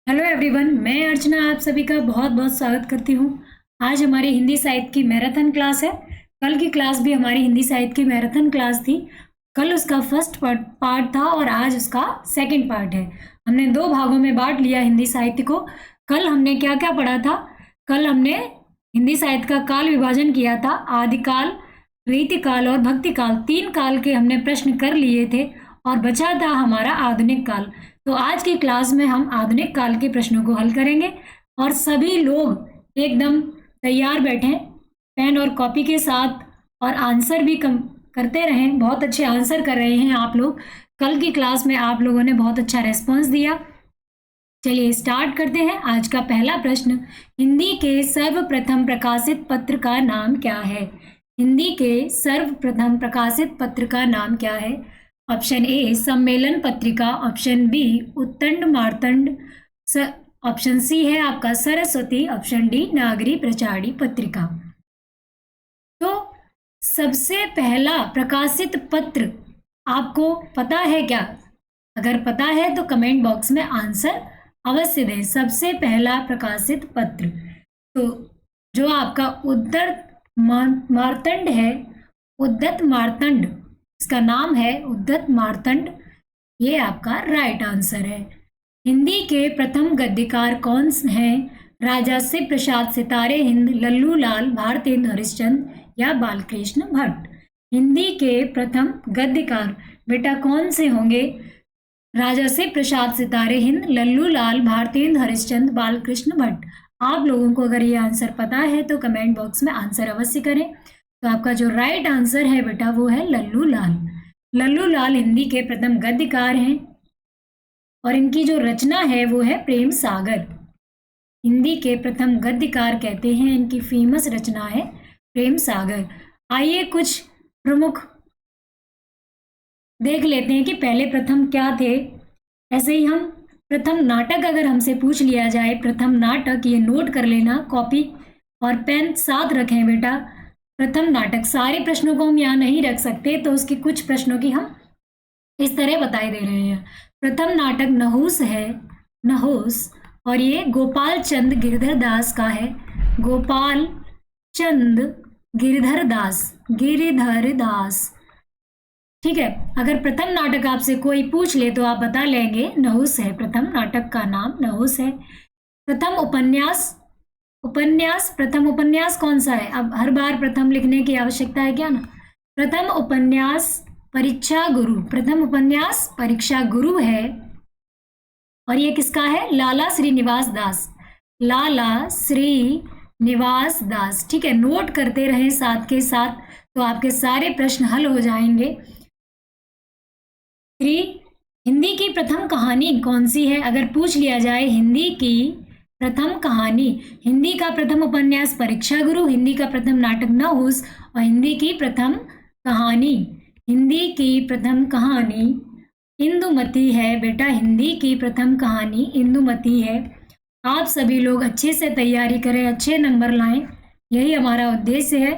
Hello everyone, मैं अर्चना आप सभी का बहुत बहुत स्वागत करती हूँ। आज हमारी हिंदी साहित्य की मैराथन क्लास है। कल की क्लास भी हमारी हिंदी साहित्य की मैराथन क्लास थी। कल उसका फर्स्ट पार्ट था और आज उसका सेकंड पार्ट है। हमने दो भागों में बांट लिया हिंदी साहित्य को। कल हमने क्या क्या पढ़ा था? कल हमने हिंदी साहित्य का काल विभाजन किया था। आदिकाल, रीतिकाल और भक्तिकाल, तीन काल के हमने प्रश्न कर लिए थे और बचा था हमारा आधुनिक काल। तो आज की क्लास में हम आधुनिक काल के प्रश्नों को हल करेंगे और सभी लोग एकदम तैयार बैठें पेन और कॉपी के साथ, और आंसर भी करते रहें। बहुत अच्छे आंसर कर रहे हैं आप लोग। कल की क्लास में आप लोगों ने बहुत अच्छा रेस्पॉन्स दिया। चलिए स्टार्ट करते हैं। आज का पहला प्रश्न, हिंदी के सर्वप्रथम प्रकाशित पत्र का नाम क्या है? हिंदी के सर्वप्रथम प्रकाशित पत्र का नाम क्या है? Option A Sammelan Patrika, option B Udant Martand, option C है आपका सरस्वती, ऑप्शन डी नागरी प्रचारी पत्रिका। तो सबसे पहला प्रकाशित पत्र आपको पता है क्या? अगर पता है तो कमेंट बॉक्स में आंसर अवश्य दें। सबसे पहला प्रकाशित पत्र तो जो आपका उद्दत मार्तंड है, उद्दत मार्तंड, इसका नाम है उद्दत मार्तंड, ये आपका राइट आंसर है। हिंदी के प्रथम गद्यकार कौन हैं? राजा शिव प्रसाद, सितारे हिंद, लल्लू लाल, भारतेंदु हरिश्चंद्र या बालकृष्ण भट्ट। हिंदी के प्रथम गद्यकार बेटा कौन से होंगे? राजा शिव प्रसाद, सितारे हिंद, लल्लू लाल, भारतेंदु हरिश्चंद्र, बालकृष्ण भट्ट। आप लोगों को अगर ये आंसर पता है तो कमेंट बॉक्स में आंसर अवश्य करें। तो आपका जो राइट आंसर है बेटा वो है लल्लू लाल। लल्लू लाल हिंदी के प्रथम गद्यकार हैं और इनकी जो रचना है वो है प्रेम सागर। हिंदी के प्रथम गद्यकार कहते हैं, इनकी फेमस रचना है प्रेम सागर। आइए कुछ प्रमुख देख लेते हैं कि पहले प्रथम क्या थे। ऐसे ही हम प्रथम नाटक अगर हमसे पूछ लिया जाए, प्रथम नाटक, ये नोट कर लेना, कॉपी और पेन साथ रखें बेटा। प्रथम नाटक, सारे प्रश्नों को हम यहाँ नहीं रख सकते तो उसके कुछ प्रश्नों की हम इस तरह बताए दे रहे हैं। प्रथम नाटक नहुस है, नहुस, और ये गोपाल चंद गिरधर दास का है। गोपाल चंद गिरधर दास, गिरधर दास, ठीक है। अगर प्रथम नाटक आपसे कोई पूछ ले तो आप बता लेंगे नहुस है, प्रथम नाटक का नाम नहुस है। प्रथम उपन्यास, उपन्यास, प्रथम उपन्यास कौन सा है? अब हर बार प्रथम लिखने की आवश्यकता है क्या ना? प्रथम उपन्यास परीक्षा गुरु, प्रथम उपन्यास परीक्षा गुरु है और ये किसका है? लाला श्रीनिवास दास, लाला श्रीनिवास दास, ठीक है। नोट करते रहें साथ के साथ तो आपके सारे प्रश्न हल हो जाएंगे। हिंदी की प्रथम कहानी कौन सी है? अगर पूछ लिया जाए हिंदी की प्रथम कहानी, हिंदी का प्रथम उपन्यास परीक्षा गुरु, हिंदी का प्रथम नाटक नहुस और हिंदी की प्रथम कहानी, हिंदी की प्रथम कहानी इंदुमती है बेटा। हिंदी की प्रथम कहानी इंदुमती है। आप सभी लोग अच्छे से तैयारी करें, अच्छे नंबर लाएं, यही हमारा उद्देश्य है।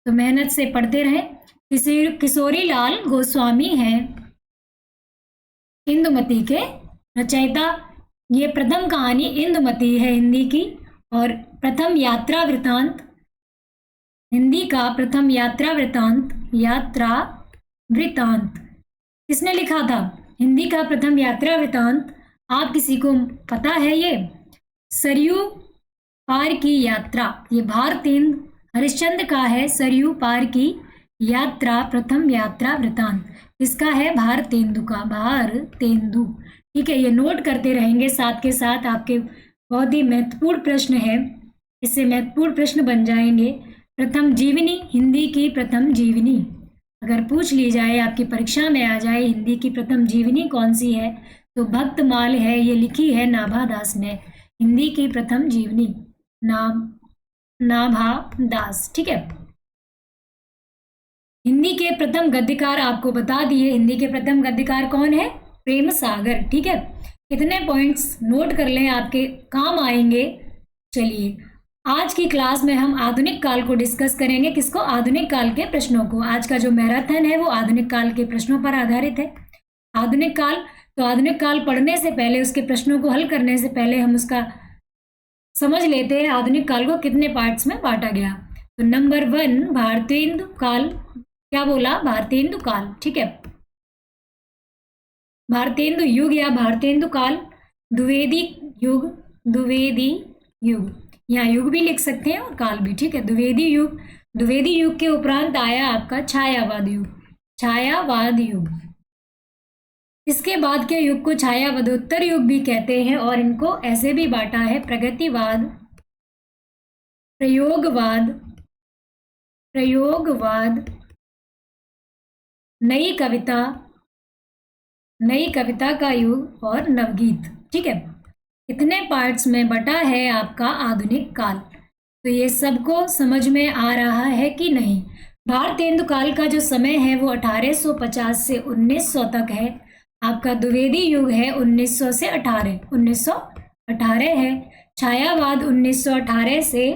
तो मेहनत से पढ़ते रहें। किशोरी लाल गोस्वामी हैं इंदुमती के रचयिता। ये प्रथम कहानी इंदुमती है हिंदी की। और प्रथम यात्रा वृतांत, हिंदी का प्रथम यात्रा वृतांत, यात्रा वृतांत किसने लिखा था? हिंदी का प्रथम यात्रा वृतांत आप किसी को पता है? ये सरयू पार की यात्रा, ये भारतेंदु हरिश्चंद्र का है। सरयू पार की यात्रा प्रथम यात्रा वृतांत किसका है? भारतेंदु का, भारतेंदु, ठीक है। ये नोट करते रहेंगे साथ के साथ। आपके बहुत ही महत्वपूर्ण प्रश्न है, इससे महत्वपूर्ण प्रश्न बन जाएंगे। प्रथम जीवनी, हिंदी की प्रथम जीवनी अगर पूछ ली जाए, आपकी परीक्षा में आ जाए हिंदी की प्रथम जीवनी कौन सी है तो भक्तमाल है, ये लिखी है नाभा दास ने। हिंदी की प्रथम जीवनी नाभा दास, ठीक है। हिंदी के प्रथम गद्यकार आपको बता दिए, हिंदी के प्रथम गद्यकार कौन है? प्रेम सागर, ठीक है। कितने पॉइंट्स नोट कर लें, आपके काम आएंगे। चलिए आज की क्लास में हम आधुनिक काल को डिस्कस करेंगे। किसको? आधुनिक काल के प्रश्नों को। आज का जो मैराथन है वो आधुनिक काल के प्रश्नों पर आधारित है। आधुनिक काल तो आधुनिक काल पढ़ने से पहले, उसके प्रश्नों को हल करने से पहले हम उसका समझ लेते हैं आधुनिक काल को कितने पार्ट्स में बांटा गया। तो नंबर 1 भारतेंदु काल, क्या बोला? भारतेंदु काल, ठीक है। भारतेंदु युग या भारतेंदु काल, द्विवेदी युग, द्विवेदी युग, यहाँ युग भी लिख सकते हैं और काल भी, ठीक है। द्विवेदी युग, द्विवेदी युग के उपरांत आया आपका छायावाद युग, छायावाद युग। इसके बाद के युग को छायावादोत्तर युग भी कहते हैं और इनको ऐसे भी बांटा है प्रगतिवाद, प्रयोगवाद, प्रयोगवाद, नई कविता, नई कविता का युग और नवगीत, ठीक है। इतने पार्ट्स में बटा है आपका आधुनिक काल। तो ये सबको समझ में आ रहा है कि नहीं? भारतेंदु काल का जो समय है वो 1850 से 1900 तक है। आपका द्विवेदी युग है 1900 से 1918 है। छायावाद 1918 से,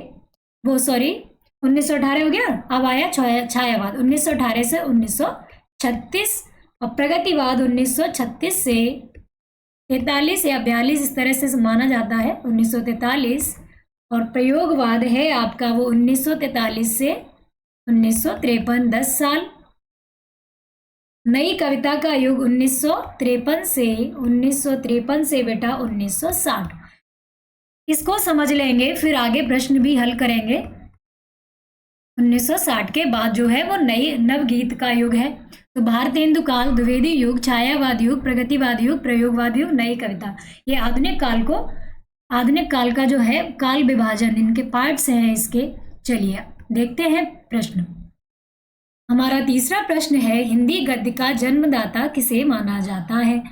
वो सॉरी 1918 हो गया, अब आया छायावाद 1918 से 1936 और प्रगतिवाद 1936 से 43 या 42 इस तरह से माना जाता है, 1943। और प्रयोगवाद है आपका वो 1943 से 1953, 10 साल। नई कविता का युग 1953 से बेटा 1960। इसको समझ लेंगे फिर आगे प्रश्न भी हल करेंगे। 1960 के बाद जो है वो नई नवगीत का युग है। तो भारतेंदु काल, द्विवेदी युग, छायावाद युग, प्रगतिवाद युग, प्रयोगवाद युग, नई कविता, ये आधुनिक काल को, आधुनिक काल का जो है काल विभाजन, इनके पार्ट्स हैं इसके। चलिए देखते हैं प्रश्न। हमारा तीसरा प्रश्न है, हिंदी गद्य का जन्मदाता किसे माना जाता है?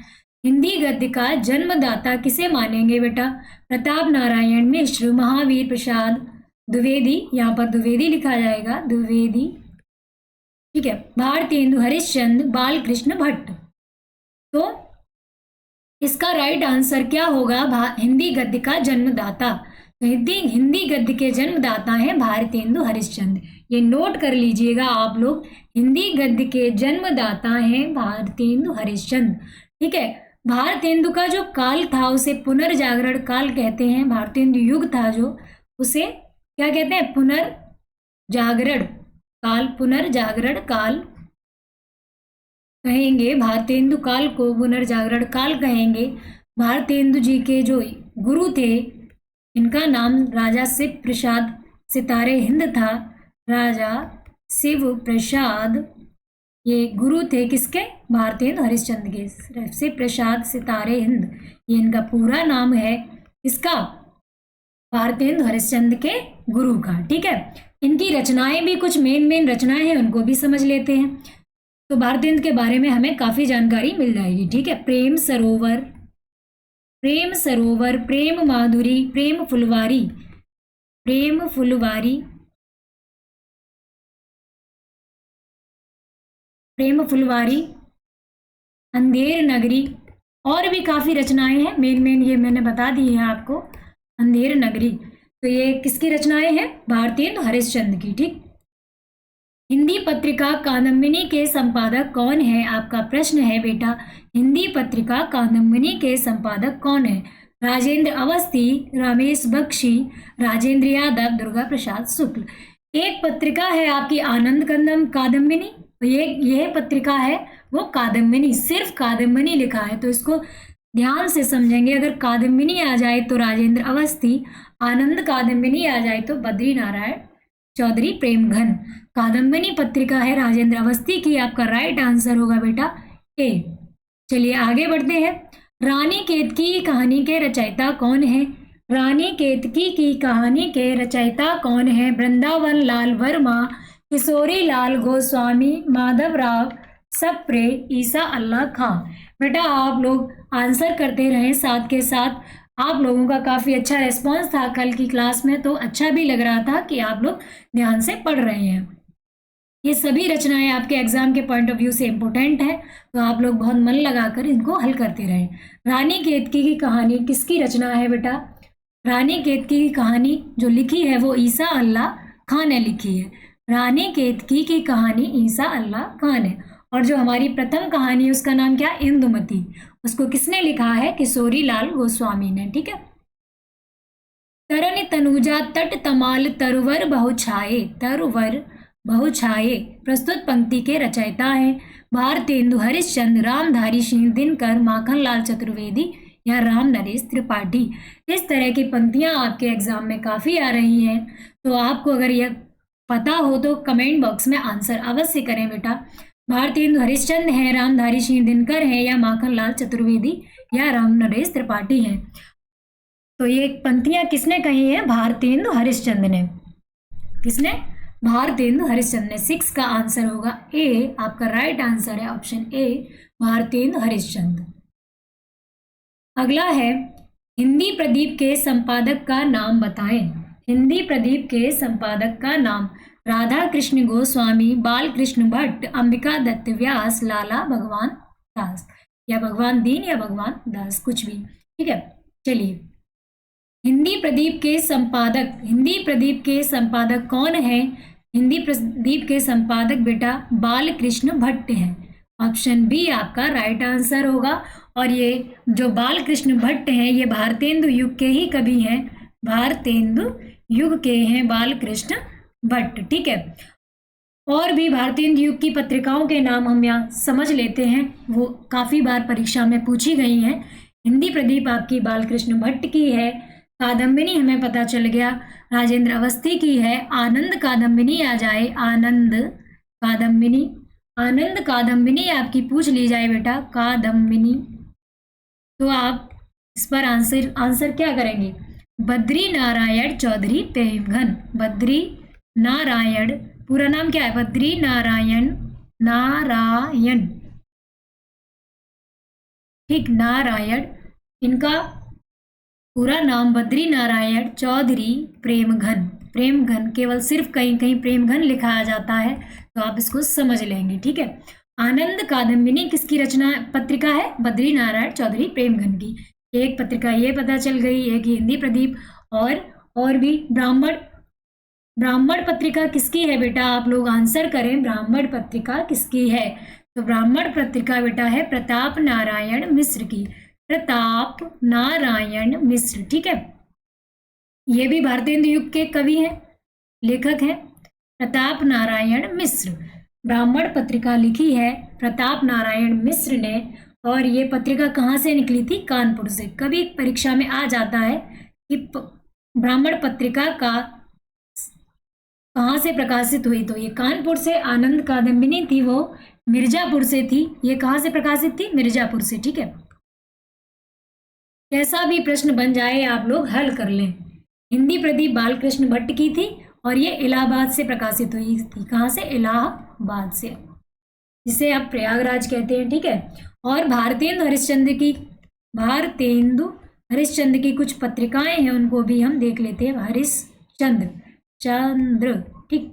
हिंदी गद्य का जन्मदाता किसे मानेंगे बेटा? प्रताप नारायण मिश्र, महावीर प्रसाद द्विवेदी, यहाँ पर द्विवेदी लिखा जाएगा, द्विवेदी, ठीक है। भारतेंदु हरिश्चंद्र, बालकृष्ण भट्ट। तो इसका राइट आंसर क्या होगा? हिंदी गद्य का जन्मदाता, तो हिंदी गद्य के जन्मदाता हैं भारतेंदु हरिश्चंद्र। ये नोट कर लीजिएगा आप लोग, हिंदी गद्य के जन्मदाता हैं भारतेंदु हरिश्चंद्र, ठीक है। भारतेंदु का जो काल था उसे पुनर्जागरण काल कहते हैं। भारतेंदु युग था जो, उसे क्या कहते हैं? पुनर्जागरण काल, पुनर्जागरण काल कहेंगे। भारतेंदु काल को पुनर्जागरण काल कहेंगे। भारतेंदु जी के जो गुरु थे, इनका नाम राजा शिव प्रसाद सितारे हिंद था। राजा शिव प्रसाद ये गुरु थे किसके? भारतेंदु हरिश्चंद्र के। शिव प्रसाद सितारे हिंद, ये इनका पूरा नाम है, इसका भारतेंदु हरिश्चंद्र के गुरु का, ठीक है। इनकी रचनाएं भी कुछ मेन रचनाएं हैं, उनको भी समझ लेते हैं। तो भारतेंदु के बारे में हमें काफी जानकारी मिल जाएगी, ठीक है। प्रेम सरोवर, प्रेम सरोवर, प्रेम माधुरी, प्रेम फुलवारी, प्रेम फुलवारी, प्रेम फुलवारी, अंधेर नगरी, और भी काफी रचनाएं हैं। मेन ये मैंने बता दी है आपको, अंधेर नगरी। तो ये किसकी रचनाएं हैं? भारतेंदु हरिश्चंद्र की, ठीक। हिंदी पत्रिका कादम्बिनी के संपादक कौन है? आपका प्रश्न है बेटा, हिंदी पत्रिका कादम्बिनी के संपादक कौन है? राजेंद्र अवस्थी, रमेश बख्शी, राजेंद्र यादव, दुर्गा प्रसाद शुक्ल। एक पत्रिका है आपकी आनंद कादम्बिनी, ये पत्रिका है वो कादम्बिनी, सिर्फ कादम्बिनी लिखा है, तो इसको ध्यान से समझेंगे। अगर कादम्बिनी आ जाए तो राजेंद्र अवस्थी, आनंद कादम्बिनी आ जाए तो बद्री नारायण चौधरी प्रेमघन। कादम्बिनी पत्रिका है राजेंद्र अवस्थी की, आपका राइट आंसर होगा बेटा ए। चलिए आगे बढ़ते हैं। रानी केतकी की कहानी के रचयिता कौन है? रानी केतकी की कहानी के रचयिता कौन है? वृंदावन लाल वर्मा, किशोरी लाल गोस्वामी, माधवराव सप्रे, ईसा अल्लाह खां। बेटा आप लोग आंसर करते रहें, साथ के साथ आप लोगों का काफ़ी अच्छा रिस्पॉन्स था कल की क्लास में, तो अच्छा भी लग रहा था कि आप लोग ध्यान से पढ़ रहे हैं। ये सभी रचनाएं आपके एग्जाम के पॉइंट ऑफ व्यू से इम्पोर्टेंट है, तो आप लोग बहुत मन लगाकर इनको हल करते रहें। रानी केतकी की कहानी किसकी रचना है बेटा? रानी केतकी की कहानी जो लिखी है वो ईसा अल्लाह खां ने लिखी है। रानी केतकी की कहानी ईसा अल्लाह खां ने। और जो हमारी प्रथम कहानी है उसका नाम क्या, इंदुमती। उसको किसने लिखा है, किशोरी लाल गोस्वामी ने। ठीक है। तरन तनुजा तट तमाल तरुवर बहुछाये, तरुवर बहुछाये प्रस्तुत पंक्ति के रचयिता हैं भारतेंदु हरिश्चंद्र, रामधारी सिंह दिनकर, माखनलाल चतुर्वेदी या राम नरेश त्रिपाठी। इस तरह की पंक्तियां आपके एग्जाम में काफ़ी आ रही हैं, तो आपको अगर यह पता हो तो कमेंट बॉक्स में आंसर अवश्य करें बेटा। भारतेंदु हरिश्चंद्र है, रामधारी सिंह दिनकर है, या माखनलाल चतुर्वेदी या राम नरेश त्रिपाठी हैं। तो ये पंक्तियां किसने कही है, भारतेंदु हरिश्चंद्र ने। किसने, भारतेंदु हरिश्चंद्र ने। 6 का आंसर होगा ए, आपका राइट आंसर है ऑप्शन ए, भारतेंदु हरिश्चंद्र। अगला है, हिंदी प्रदीप के संपादक का नाम बताएं। हिंदी प्रदीप के संपादक का नाम, राधा कृष्ण गोस्वामी, बाल कृष्ण भट्ट, अंबिका दत्त व्यास, लाला भगवान दास, या भगवान दीन या भगवान दास, कुछ भी। ठीक है, चलिए। हिंदी प्रदीप के संपादक, हिंदी प्रदीप के संपादक कौन है, हिंदी प्रदीप के संपादक बेटा बाल कृष्ण भट्ट हैं। ऑप्शन बी आपका राइट आंसर होगा। और ये जो बाल कृष्ण भट्ट हैं ये भारतेंदु युग के ही कवि हैं, भारतेंदु युग के हैं बाल कृष्ण भट्ट। ठीक है, और भी भारतेंदु युग की पत्रिकाओं के नाम हम यहाँ समझ लेते हैं, वो काफ़ी बार परीक्षा में पूछी गई हैं। हिंदी प्रदीप आपकी बाल कृष्ण भट्ट की है, कादम्बिनी हमें पता चल गया राजेंद्र अवस्थी की है, आनंद कादम्बिनी आ जाए, आनंद कादम्बिनी, आनंद कादम्बिनी आपकी पूछ ली जाए बेटा, कादम्बिनी, तो आप इस पर आंसर क्या करेंगे, बद्री नारायण चौधरी प्रेमघन। बद्री नारायण, पूरा नाम क्या है, बद्री नारायण, नारायण, ठीक, नारायण, इनका पूरा नाम बद्री नारायण चौधरी प्रेमघन। प्रेमघन केवल सिर्फ कहीं कहीं प्रेमघन लिखा जाता है, तो आप इसको समझ लेंगे। ठीक है, आनंद कादम्बिनी किसकी रचना पत्रिका है, बद्री नारायण चौधरी प्रेमघन की। एक पत्रिका ये पता चल गई, एक हिंदी प्रदीप, और भी ब्राह्मण, ब्राह्मण पत्रिका किसकी है बेटा, आप लोग आंसर करें, ब्राह्मण पत्रिका किसकी है। तो ब्राह्मण पत्रिका बेटा है प्रताप नारायण मिश्र की, प्रताप नारायण मिश्र। ठीक है, ये भी भारतेंदु युग के कवि हैं, लेखक हैं, प्रताप नारायण मिश्र। ब्राह्मण पत्रिका लिखी है प्रताप नारायण मिश्र ने, और ये पत्रिका कहाँ से निकली थी, कानपुर से। कभी परीक्षा में आ जाता है कि ब्राह्मण पत्रिका का कहाँ से प्रकाशित हुई, तो ये कानपुर से। आनंद कादम्बिनी थी वो मिर्जापुर से थी, ये कहाँ से प्रकाशित थी, मिर्जापुर से। ठीक है, कैसा भी प्रश्न बन जाए आप लोग हल कर लें। हिंदी प्रदीप बालकृष्ण भट्ट की थी और ये इलाहाबाद से प्रकाशित हुई थी। कहाँ से, इलाहाबाद से, जिसे आप प्रयागराज कहते हैं। ठीक है, और भारतेंदु हरिश्चंद्र की कुछ पत्रिकाएं हैं, उनको भी हम देख लेते हैं। हरिश्चंद्र, ठीक,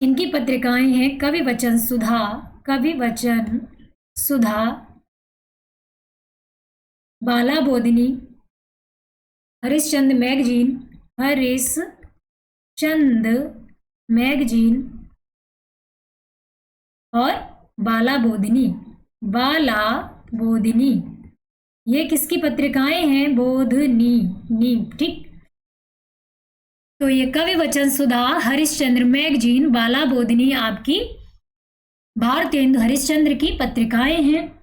इनकी पत्रिकाएं हैं कवि वचन सुधा, कवि वचन सुधा, बाला बोधिनी, हरिश्चंद्र मैगजीन, हरिश्चंद्र मैगजीन, और बाला बोधिनी, बाला बोधिनी, ये किसकी पत्रिकाएं हैं, बोधनी नी। ठीक, तो ये कवि वचन सुधा, हरिश्चंद्र मैगजीन, बाला बोधिनी आपकी भारतेंदु हरिश्चंद्र की पत्रिकाएं हैं।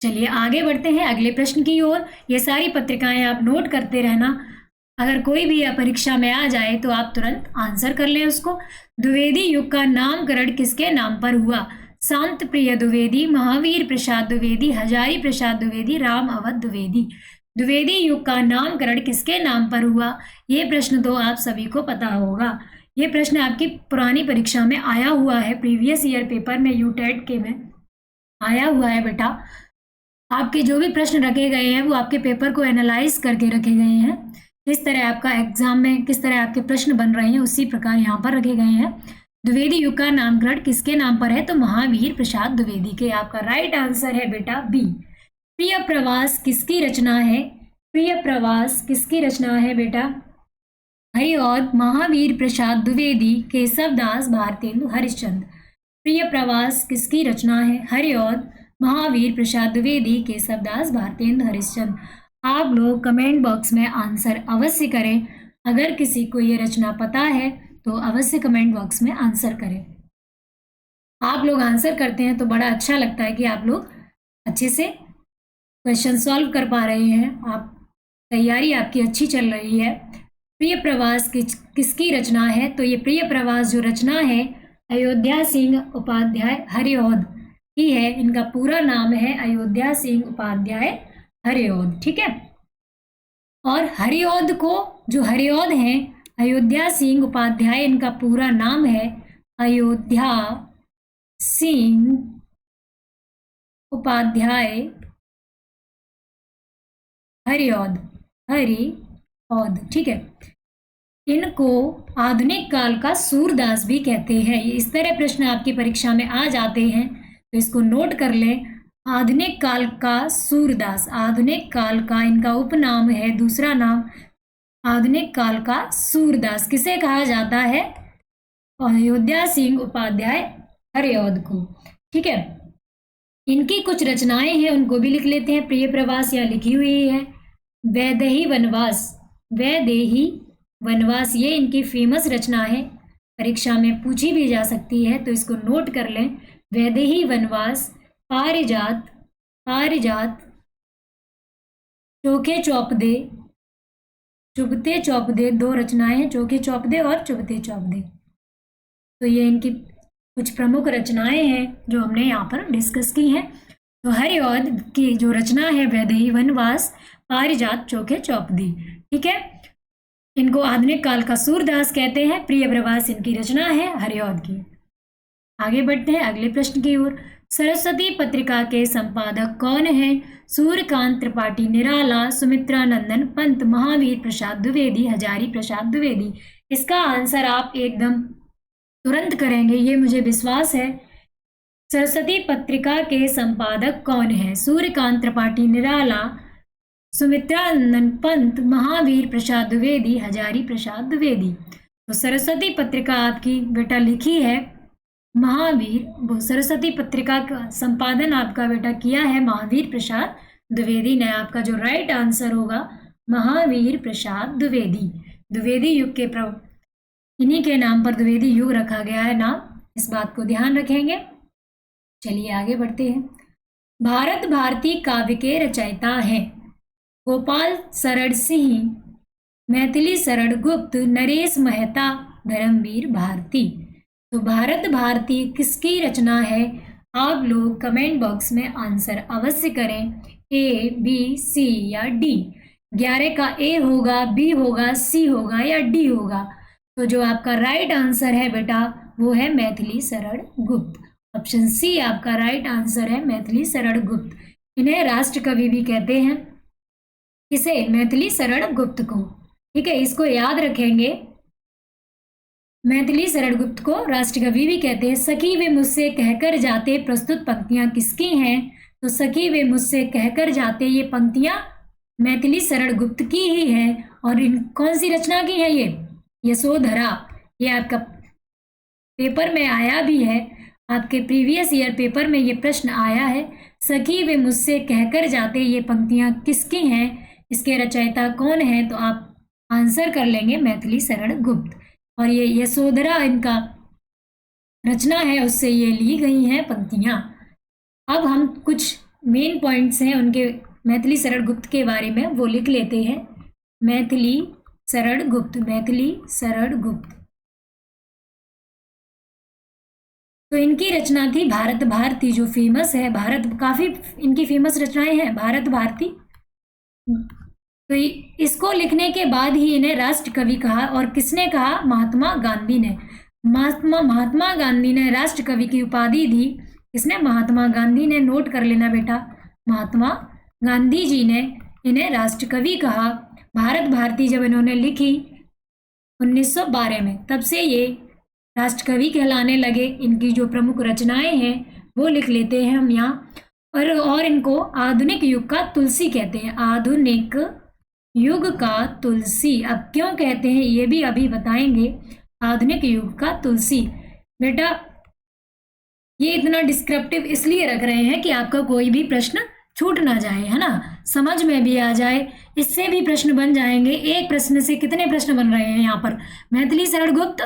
चलिए आगे बढ़ते हैं अगले प्रश्न की ओर। ये सारी पत्रिकाएं आप नोट करते रहना, अगर कोई भी परीक्षा में आ जाए तो आप तुरंत आंसर कर लें उसको। द्विवेदी युग का नामकरण किसके नाम पर हुआ, शांत प्रिय द्विवेदी, महावीर प्रसाद द्विवेदी, हजारी प्रसाद द्विवेदी, राम अवध द्विवेदी। द्विवेदी युग का नामकरण किसके नाम पर हुआ, ये प्रश्न तो आप सभी को पता होगा। ये प्रश्न आपकी पुरानी परीक्षा में आया हुआ है, प्रीवियस ईयर पेपर में यूटेट के में आया हुआ है बेटा। आपके जो भी प्रश्न रखे गए हैं वो आपके पेपर को एनालाइज करके रखे गए हैं, किस तरह आपका एग्जाम में किस तरह आपके प्रश्न बन रहे हैं उसी प्रकार यहाँ पर रखे गए हैं। द्विवेदी युग का नामकरण किसके नाम पर है, तो महावीर प्रसाद द्विवेदी के। आपका राइट आंसर है बेटा बी। प्रिय प्रवास किसकी रचना है, प्रिय प्रवास किसकी रचना है बेटा, हरि और महावीर प्रसाद द्विवेदी, केशवदास भारतेंदु हरिश्चंद्र। प्रिय प्रवास किसकी रचना है? हरिऔध, महावीर प्रसाद द्विवेदी, केशवदास भारतेंदु हरिश्चंद्र। आप लोग कमेंट बॉक्स में आंसर अवश्य करें। अगर किसी को ये रचना पता है तो अवश्य कमेंट बॉक्स में आंसर करें। आप लोग आंसर करते हैं तो बड़ा अच्छा लगता है कि आप लोग अच्छे से क्वेश्चन सॉल्व कर पा रहे हैं। आप तैयारी आपकी अच्छी चल रही है। प्रिय प्रवास किसकी रचना है? तो ये प्रिय प्रवास जो रचना है अयोध्या सिंह उपाध्याय हरिऔध की है। इनका पूरा नाम है अयोध्या सिंह उपाध्याय हरिऔध, ठीक है। और हरिऔध को जो हरिऔध है अयोध्या सिंह उपाध्याय, इनका पूरा नाम है अयोध्या सिंह उपाध्याय हरिऔध, ठीक है। इनको आधुनिक काल का सूरदास भी कहते हैं। इस तरह प्रश्न आपकी परीक्षा में आ जाते हैं तो इसको नोट कर लें। आधुनिक काल का सूरदास, आधुनिक काल का इनका उपनाम है, दूसरा नाम आधुनिक काल का सूरदास किसे कहा जाता है? अयोध्या सिंह उपाध्याय हरिऔध को, ठीक है। इनकी कुछ रचनाएं हैं उनको भी लिख लेते हैं। प्रिय प्रवास यहाँ लिखी हुई है। वैदेही वनवास, वैदेही वनवास ये इनकी फेमस रचना है, परीक्षा में पूछी भी जा सकती है तो इसको नोट कर लें। वैदेही वनवास, पारिजात, पारिजात, चोखे चौपदे, चुभते चौपदे, दो रचनाएं हैं, चोखे चौपदे और चुभते चौपदे। तो ये इनकी कुछ प्रमुख रचनाएं हैं जो हमने यहाँ पर डिस्कस की हैं। तो हरिऔध की जो रचना है वैदेही वनवास, पारिजात, चोखे चौपदी, ठीक है। इनको आधुनिक काल का सूरदास कहते हैं। प्रिय प्रवास इनकी रचना है हरिऔध की। आगे बढ़ते हैं अगले प्रश्न की ओर। सरस्वती पत्रिका के संपादक कौन है? सूर्यकांत त्रिपाठी निराला, सुमित्रा नंदन पंत, महावीर प्रसाद द्विवेदी, हजारी प्रसाद द्विवेदी। इसका आंसर आप एकदम तुरंत करेंगे, ये मुझे विश्वास है। सरस्वती पत्रिका के संपादक कौन है? सूर्यकांत त्रिपाठी निराला, सुमित्रा नंदन पंत, महावीर प्रसाद द्विवेदी, हजारी प्रसाद द्विवेदी। तो सरस्वती पत्रिका आपकी बेटा लिखी है महावीर, सरस्वती पत्रिका का संपादन आपका बेटा किया है महावीर प्रसाद द्विवेदी ने। आपका जो राइट आंसर होगा महावीर प्रसाद द्विवेदी। द्विवेदी युग के इन्हीं के नाम पर द्विवेदी युग रखा गया है नाम, इस बात को ध्यान रखेंगे। चलिए आगे बढ़ते हैं। भारत भारती काव्य के रचयिता हैं गोपाल सरड़ सिंह, मैथिली सरड़ गुप्त, नरेश मेहता, धर्मवीर भारती। तो भारत भारती किसकी रचना है? आप लोग कमेंट बॉक्स में आंसर अवश्य करें। ए, बी, सी या डी। 11 का ए होगा, बी होगा, सी होगा या डी होगा। तो जो आपका राइट आंसर है बेटा वो है मैथिली सरड़ गुप्त। ऑप्शन सी आपका राइट आंसर है, मैथिली सरड़ गुप्त। इन्हें राष्ट्र कवि भी कहते हैं। किसे? मैथिली सरड़ गुप्त को, ठीक है। इसको याद रखेंगे, मैथिली सरड़ गुप्त को राष्ट्र कवि भी कहते हैं। सखी वे मुझसे कहकर जाते प्रस्तुत पंक्तियां किसकी हैं? तो सखी वे मुझसे कहकर जाते ये पंक्तियां मैथिली सरड़ गुप्त की ही है। और इन कौन सी रचना की है? ये यशोधरा। ये आपका पेपर में आया भी है, आपके प्रीवियस ईयर पेपर में ये प्रश्न आया है। सखी वे मुझसे कहकर जाते ये पंक्तियां किसकी हैं, इसके रचयिता कौन है? तो आप आंसर कर लेंगे मैथिली सरड़ गुप्त। और ये यशोधरा इनका रचना है, उससे ये ली गई हैं पंक्तियां। अब हम कुछ मेन पॉइंट्स हैं उनके मैथिली सरड़ गुप्त के बारे में, वो लिख लेते हैं। मैथिली सरड़ गुप्त, मैथिली सरड़ गुप्त। तो इनकी रचना थी भारत भारती, जो फेमस है। भारत काफी इनकी फेमस रचनाएं हैं भारत भारती। तो इसको लिखने के बाद ही इन्हें राष्ट्र कवि कहा। और किसने कहा? महात्मा गांधी ने। महात्मा गांधी ने राष्ट्र कवि की उपाधि दी। किसने? महात्मा गांधी ने। नोट कर लेना बेटा, महात्मा गांधी जी ने इन्हें राष्ट्र कवि कहा। भारत भारती जब इन्होंने लिखी 1912 में, तब से ये राष्ट्र कवि कहलाने लगे। इनकी जो प्रमुख रचनाएं हैं वो लिख लेते हैं हम यहाँ। और इनको आधुनिक युग का तुलसी कहते हैं। आधुनिक युग का तुलसी। अब क्यों कहते हैं ये भी अभी बताएंगे। आधुनिक युग का तुलसी। बेटा ये इतना डिस्क्रिप्टिव इसलिए रख रहे हैं कि आपका कोई भी प्रश्न छूट ना जाए, है ना, समझ में भी आ जाए। इससे भी प्रश्न बन जाएंगे। एक प्रश्न से कितने प्रश्न बन रहे हैं यहाँ पर। मैथिली शरण गुप्त,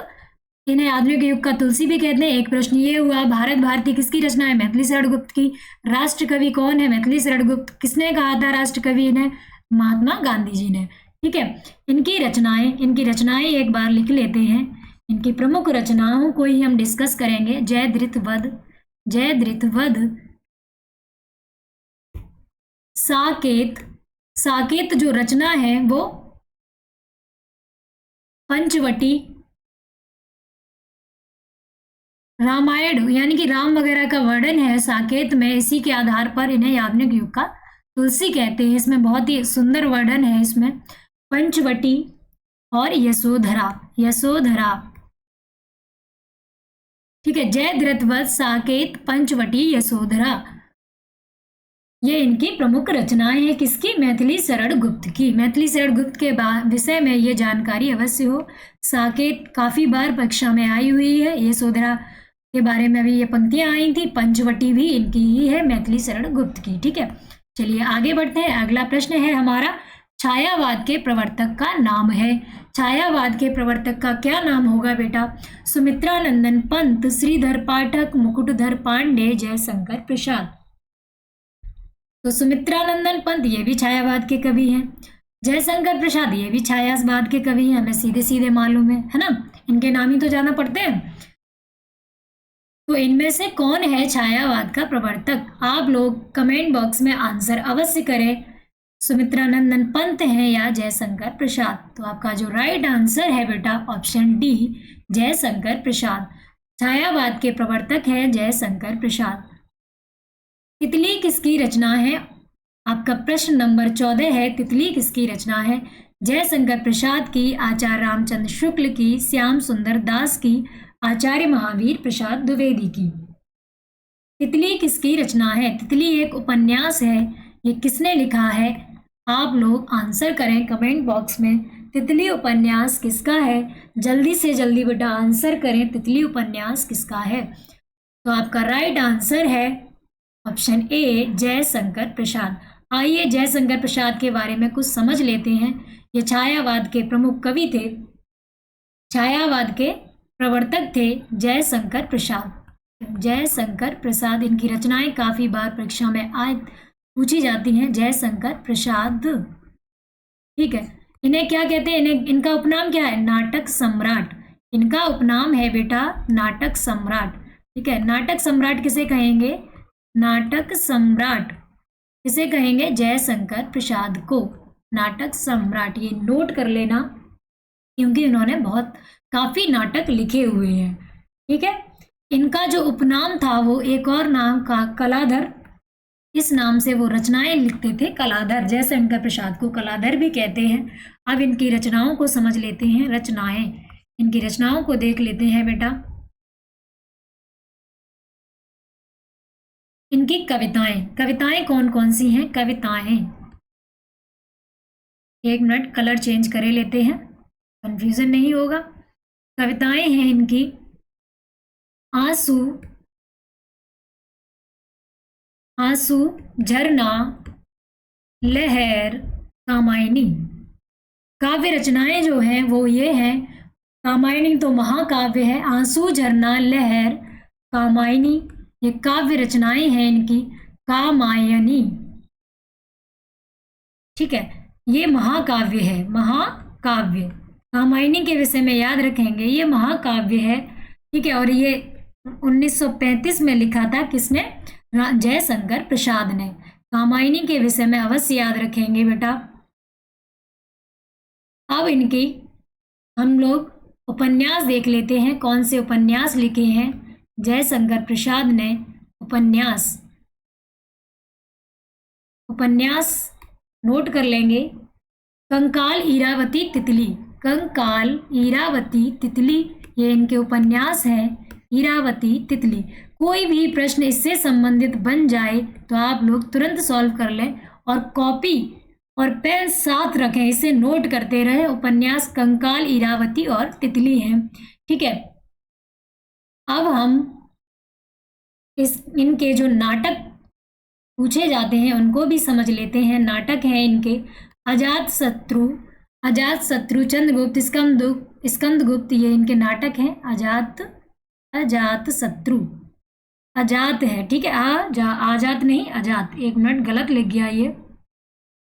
इन्हें आधुनिक युग का तुलसी भी कहते हैं। एक प्रश्न ये हुआ, भारत भारती किसकी रचना है, मैथिली शरण गुप्त की। राष्ट्र कवि कौन है, मैथिली शरण गुप्त। किसने कहा था राष्ट्र कवि इन्हें, महात्मा गांधी जी ने। ठीक है, इनकी रचनाएं एक बार लिख लेते हैं। इनकी प्रमुख रचनाओं को ही हम डिस्कस करेंगे। जयद्रथ वध, साकेत जो रचना है वो पंचवटी, रामायण यानी कि राम वगैरह का वर्णन है साकेत में। इसी के आधार पर इन्हें आधुनिक युग का तुलसी कहते हैं। इसमें बहुत ही सुंदर वर्णन है इसमें। पंचवटी और यशोधरा। ठीक है, जयद्रथ वध, साकेत, पंचवटी, यशोधरा, ये इनकी प्रमुख रचनाएं हैं। किसकी, मैथिली शरण गुप्त की। मैथिली शरण गुप्त के विषय में ये जानकारी अवश्य हो। साकेत काफी बार परीक्षा में आई हुई है। यशोधरा के बारे में भी ये पंक्तियां आई थी। पंचवटी भी इनकी ही है, मैथिली शरण गुप्त की। ठीक है, चलिए आगे बढ़ते हैं। अगला प्रश्न है हमारा, छायावाद के प्रवर्तक का नाम है। छायावाद के प्रवर्तक का क्या नाम होगा बेटा। सुमित्रानंदन पंत, श्रीधर पाठक, मुकुटधर पांडे, जयशंकर प्रसाद। तो सुमित्रानंदन पंत ये भी छायावाद के कवि हैं। जयशंकर प्रसाद ये भी छायावाद के कवि हैं। हमें सीधे सीधे मालूम है ना, इनके नाम ही तो जाना पड़ते हैं। तो इनमें से कौन है छायावाद का प्रवर्तक, आप लोग कमेंट बॉक्स में आंसर अवश्य करें। सुमित्रानंदन पंत है या जयशंकर प्रसाद। तो आपका जो राइट आंसर है बेटा ऑप्शन डी, जयशंकर प्रसाद। छायावाद के प्रवर्तक है जयशंकर प्रसाद। तितली किसकी रचना है, आपका प्रश्न नंबर 14 है। तितली किसकी रचना है, जयशंकर प्रसाद की, आचार्य रामचंद्र शुक्ल की, श्याम सुंदर दास की, आचार्य महावीर प्रसाद द्विवेदी की। तितली किसकी रचना है, तितली एक उपन्यास है। ये किसने लिखा है, आप लोग आंसर करें कमेंट बॉक्स में। तितली उपन्यास किसका है, जल्दी से जल्दी बेटा आंसर करें, तितली उपन्यास किसका है। तो आपका राइट आंसर है ऑप्शन ए, जयशंकर प्रसाद। आइए जयशंकर प्रसाद के बारे में कुछ समझ लेते हैं। ये छायावाद के प्रमुख कवि थे, छायावाद के प्रवर्तक थे जयशंकर प्रसाद। जयशंकर प्रसाद, इनकी रचनाएं काफी बार परीक्षा में पूछी जाती हैं। जयशंकर प्रसाद, ठीक है। इन्हें क्या कहते हैं, इनका उपनाम क्या है, नाटक सम्राट। इनका उपनाम है बेटा नाटक सम्राट। ठीक है, नाटक सम्राट किसे कहेंगे, नाटक सम्राट किसे कहेंगे, जयशंकर प्रसाद को नाटक सम्राट। ये नोट कर लेना क्योंकि इन्होंने काफी नाटक लिखे हुए हैं। ठीक है, इनका जो उपनाम था वो एक और नाम का कलाधर, इस नाम से वो रचनाएं लिखते थे, कलाधर। जयशंकर प्रसाद को कलाधर भी कहते हैं। अब इनकी रचनाओं को समझ लेते हैं। रचनाएं, इनकी रचनाओं को देख लेते हैं बेटा। इनकी कविताएं कौन कौन सी हैं, कविताएं, एक मिनट कलर चेंज करे लेते हैं, कंफ्यूजन नहीं होगा। कविताएं हैं इनकी आंसू, झरना, लहर, कामायनी। काव्य रचनाएं जो हैं वो ये हैं, कामायनी तो महाकाव्य है, आंसू, झरना, लहर, कामायनी ये काव्य रचनाएं हैं इनकी। कामायनी, ठीक है, ये महाकाव्य है, महाकाव्य। कामायनी के विषय में याद रखेंगे, ये महाकाव्य है। ठीक है, और ये 1935 में लिखा था, किसने, जयशंकर प्रसाद ने। कामायनी के विषय में अवश्य याद रखेंगे बेटा। अब इनकी हम लोग उपन्यास देख लेते हैं, कौन से उपन्यास लिखे हैं जयशंकर प्रसाद ने। उपन्यास नोट कर लेंगे। कंकाल इरावती तितली, कंकाल इरावती तितली ये इनके उपन्यास हैं। इरावती तितली, कोई भी प्रश्न इससे संबंधित बन जाए तो आप लोग तुरंत सॉल्व कर लें और कॉपी और पेन साथ रखें, इसे नोट करते रहे। उपन्यास कंकाल इरावती और तितली हैं। ठीक है, अब हम इनके जो नाटक पूछे जाते हैं उनको भी समझ लेते हैं। नाटक हैं इनके अजातशत्रु, चंद्रगुप्त, स्कंदगुप्त, ये इनके नाटक हैं। अजातशत्रु, अजात है, ठीक है, आजात नहीं, अजात, एक मिनट गलत लिख गया ये।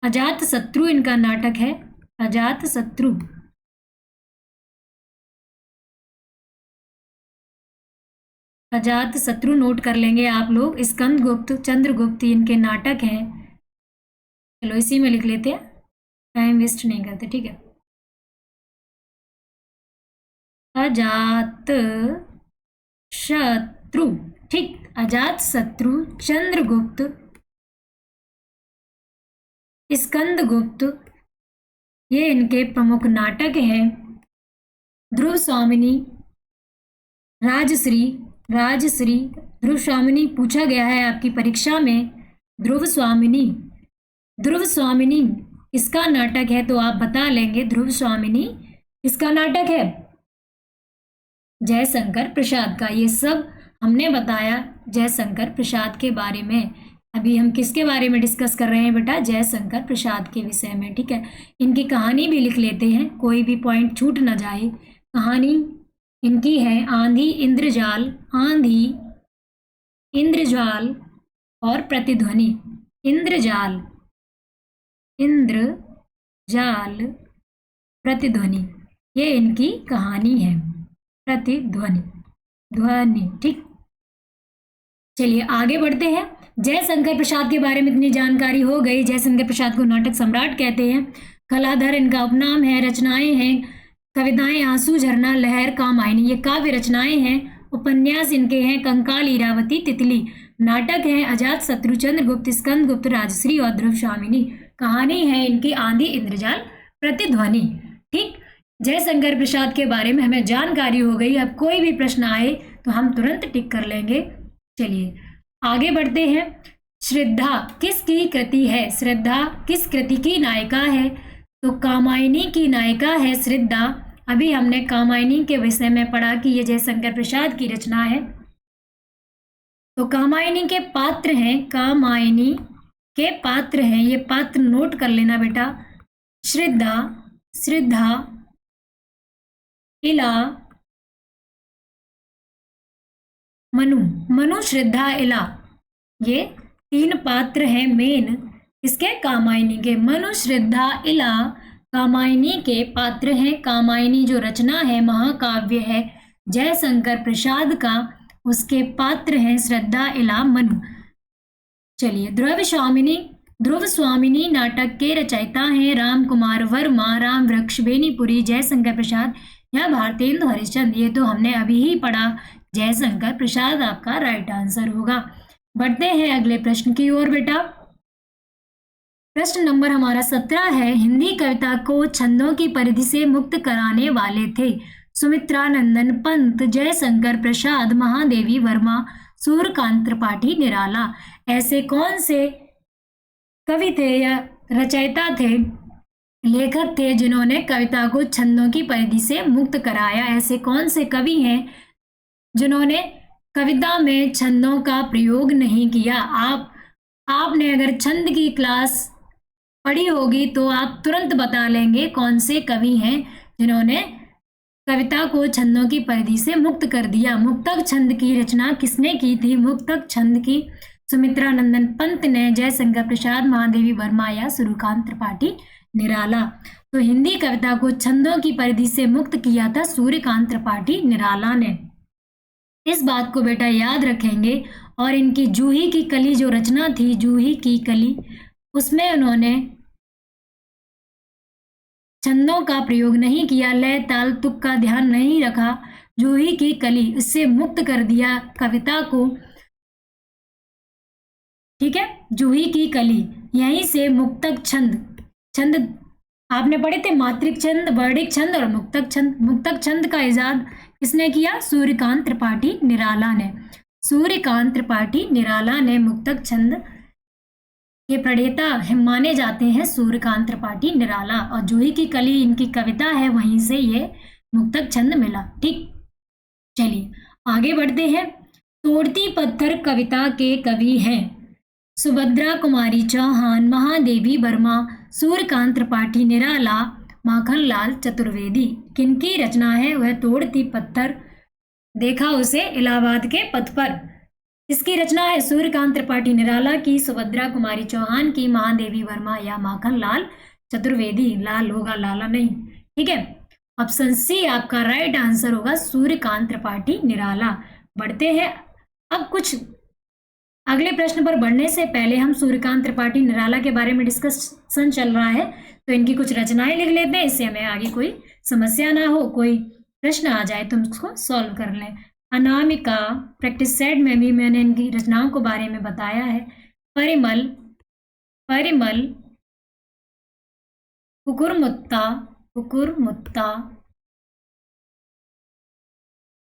अजातशत्रु इनका नाटक है, अजातशत्रु। अजातशत्रु नोट कर लेंगे आप लोग। स्कंदगुप्त, चंद्रगुप्त इनके नाटक हैं। चलो इसी में लिख लेते हैं, टाइम वेस्ट नहीं करते, ठीक है। अजातशत्रु, ठीक, अजातशत्रु, चंद्रगुप्त, स्कंदगुप्त, ये इनके प्रमुख नाटक हैं। ध्रुव स्वामिनी, राजश्री, ध्रुव स्वामिनी पूछा गया है आपकी परीक्षा में। ध्रुव स्वामिनी इसका नाटक है, तो आप बता लेंगे ध्रुव स्वामिनी इसका नाटक है। जयशंकर प्रसाद का, ये सब हमने बताया जयशंकर प्रसाद के बारे में। अभी हम किसके बारे में डिस्कस कर रहे हैं बेटा? जयशंकर प्रसाद के विषय में, ठीक है। इनकी कहानी भी लिख लेते हैं, कोई भी पॉइंट छूट ना जाए। कहानी इनकी है आंधी इंद्रजाल, और प्रतिध्वनि। इंद्रजाल, प्रतिध्वनि, ये इनकी कहानी है। ध्वनि, ठीक। चलिए आगे बढ़ते हैं। जयशंकर प्रसाद के बारे में इतनी जानकारी हो गई। जयशंकर प्रसाद को नाटक सम्राट कहते हैं। कलाधर इनका उपनाम है। रचनाएं हैं कविताएं आंसू, झरना, लहर, कामायनी, ये काव्य रचनाएं हैं। उपन्यास इनके हैं कंकाल, इरावती, तितली। नाटक हैं अजातशत्रु, चंद्रगुप्त, स्कंदगुप्त, राजश्री और ध्रुव स्वामिनी। कहानी है इनकी आंधी इंद्रजाल, प्रतिध्वनि, ठीक। जयशंकर प्रसाद के बारे में हमें जानकारी हो गई। अब कोई भी प्रश्न आए तो हम तुरंत टिक कर लेंगे। चलिए आगे बढ़ते हैं। श्रद्धा किसकी कृति है? श्रद्धा किस कृति की नायिका है? तो कामायनी की नायिका है श्रद्धा। अभी हमने कामायनी के विषय में पढ़ा कि ये जयशंकर प्रसाद की रचना है। तो कामायनी के पात्र हैं, कामायनी के पात्र हैं, ये पात्र नोट कर लेना बेटा। श्रद्धा, इला, मनु, श्रद्धा, इला, ये तीन पात्र हैं मेन इसके कामायनी के। मनु, श्रद्धा, इला कामायनी के पात्र हैं। कामायनी जो रचना है महाकाव्य है जयशंकर प्रसाद का, उसके पात्र हैं श्रद्धा, इला, मनु। चलिए ध्रुव स्वामिनी नाटक के रचयिता हैं राम कुमार वर्मा, राम वृक्ष, बेनीपुरी, जयशंकर प्रसाद या भारतेंदु हरिश्चंद्र। ये तो हमने अभी ही पढ़ा, जयशंकर प्रसाद आपका राइट आंसर होगा। बढ़ते हैं अगले प्रश्न की ओर बेटा। प्रश्न नंबर हमारा 17 है। हिंदी कविता को छंदों की परिधि से मुक्त कराने वाले थे सुमित्रानंदन पंत, जयशंकर प्रसाद, महादेवी वर्मा, सूर्यकांत त्रिपाठी, निराला। ऐसे कौन से कवि थे या रचयिता थे, लेखक थे जिन्होंने कविता को छंदों की परिधि से मुक्त कराया? ऐसे कौन से कवि हैं जिन्होंने कविता में छंदों का प्रयोग नहीं किया? आपने अगर छंद की क्लास पढ़ी होगी तो आप तुरंत बता लेंगे कौन से कवि हैं जिन्होंने कविता को छंदों की परिधि से मुक्त कर दिया। मुक्तक छंद की रचना किसने की थी? मुक्तक छंद की सुमित्रानंदन पंत ने, जयशंकर प्रसाद, महादेवी वर्मा या सूर्यकांत त्रिपाठी, निराला। तो हिंदी कविता को छंदों की परिधि से मुक्त किया था सूर्यकांत त्रिपाठी, निराला ने। इस बात को बेटा याद रखेंगे। और इनकी जूही की कली जो रचना थी, जूही की कली, उसमें उन्होंने छंदों का प्रयोग नहीं किया, लय ताल तुक का ध्यान नहीं रखा। जूही की कली, इससे मुक्त कर दिया कविता को, ठीक है। जूही की कली, यहीं से मुक्तक छंद आपने पढ़े थे, मात्रिक छंद, वर्णिक छंद और मुक्तक छंद। मुक्तक छंद का इजाद किसने किया? सूर्यकांत त्रिपाठी, निराला ने। सूर्यकांत त्रिपाठी, निराला ने मुक्तक छंद के प्रणेता माने जाते हैं सूर्यकांत त्रिपाठी, निराला। और जूही की कली इनकी कविता है, वहीं से ये मुक्तक छंद मिला, ठीक। चलिए आगे बढ़ते हैं। तोड़ती पत्थर कविता के कवि हैं सुभद्रा कुमारी चौहान, महादेवी वर्मा, सूर्यकांत त्रिपाठी निराला, माखनलाल चतुर्वेदी। किनकी रचना है वह तोड़ती पत्थर? देखा उसे इलाहाबाद के पथ पर। इसकी रचना है सूर्यकांत त्रिपाठी निराला की, सुभद्रा कुमारी चौहान की, महादेवी वर्मा या माखनलाल चतुर्वेदी। लाल होगा, लाला नहीं। ठीक है, ऑप्शन सी आपका राइट आंसर होगा, सूर्यकांत त्रिपाठी निराला। बढ़ते हैं अब कुछ अगले प्रश्न पर बढ़ने से पहले हम सूर्यकांत त्रिपाठी निराला के बारे में डिस्कशन चल रहा है, तो इनकी कुछ रचनाएं लिख लेते हैं, इससे हमें आगे कोई समस्या ना हो, कोई प्रश्न आ जाए तो हम उसको सॉल्व कर लें। अनामिका, प्रैक्टिस सेट में भी मैंने इनकी रचनाओं के बारे में बताया है। परिमल, परिमल, कुकुरमुत्ता, कुकुरमुत्ता,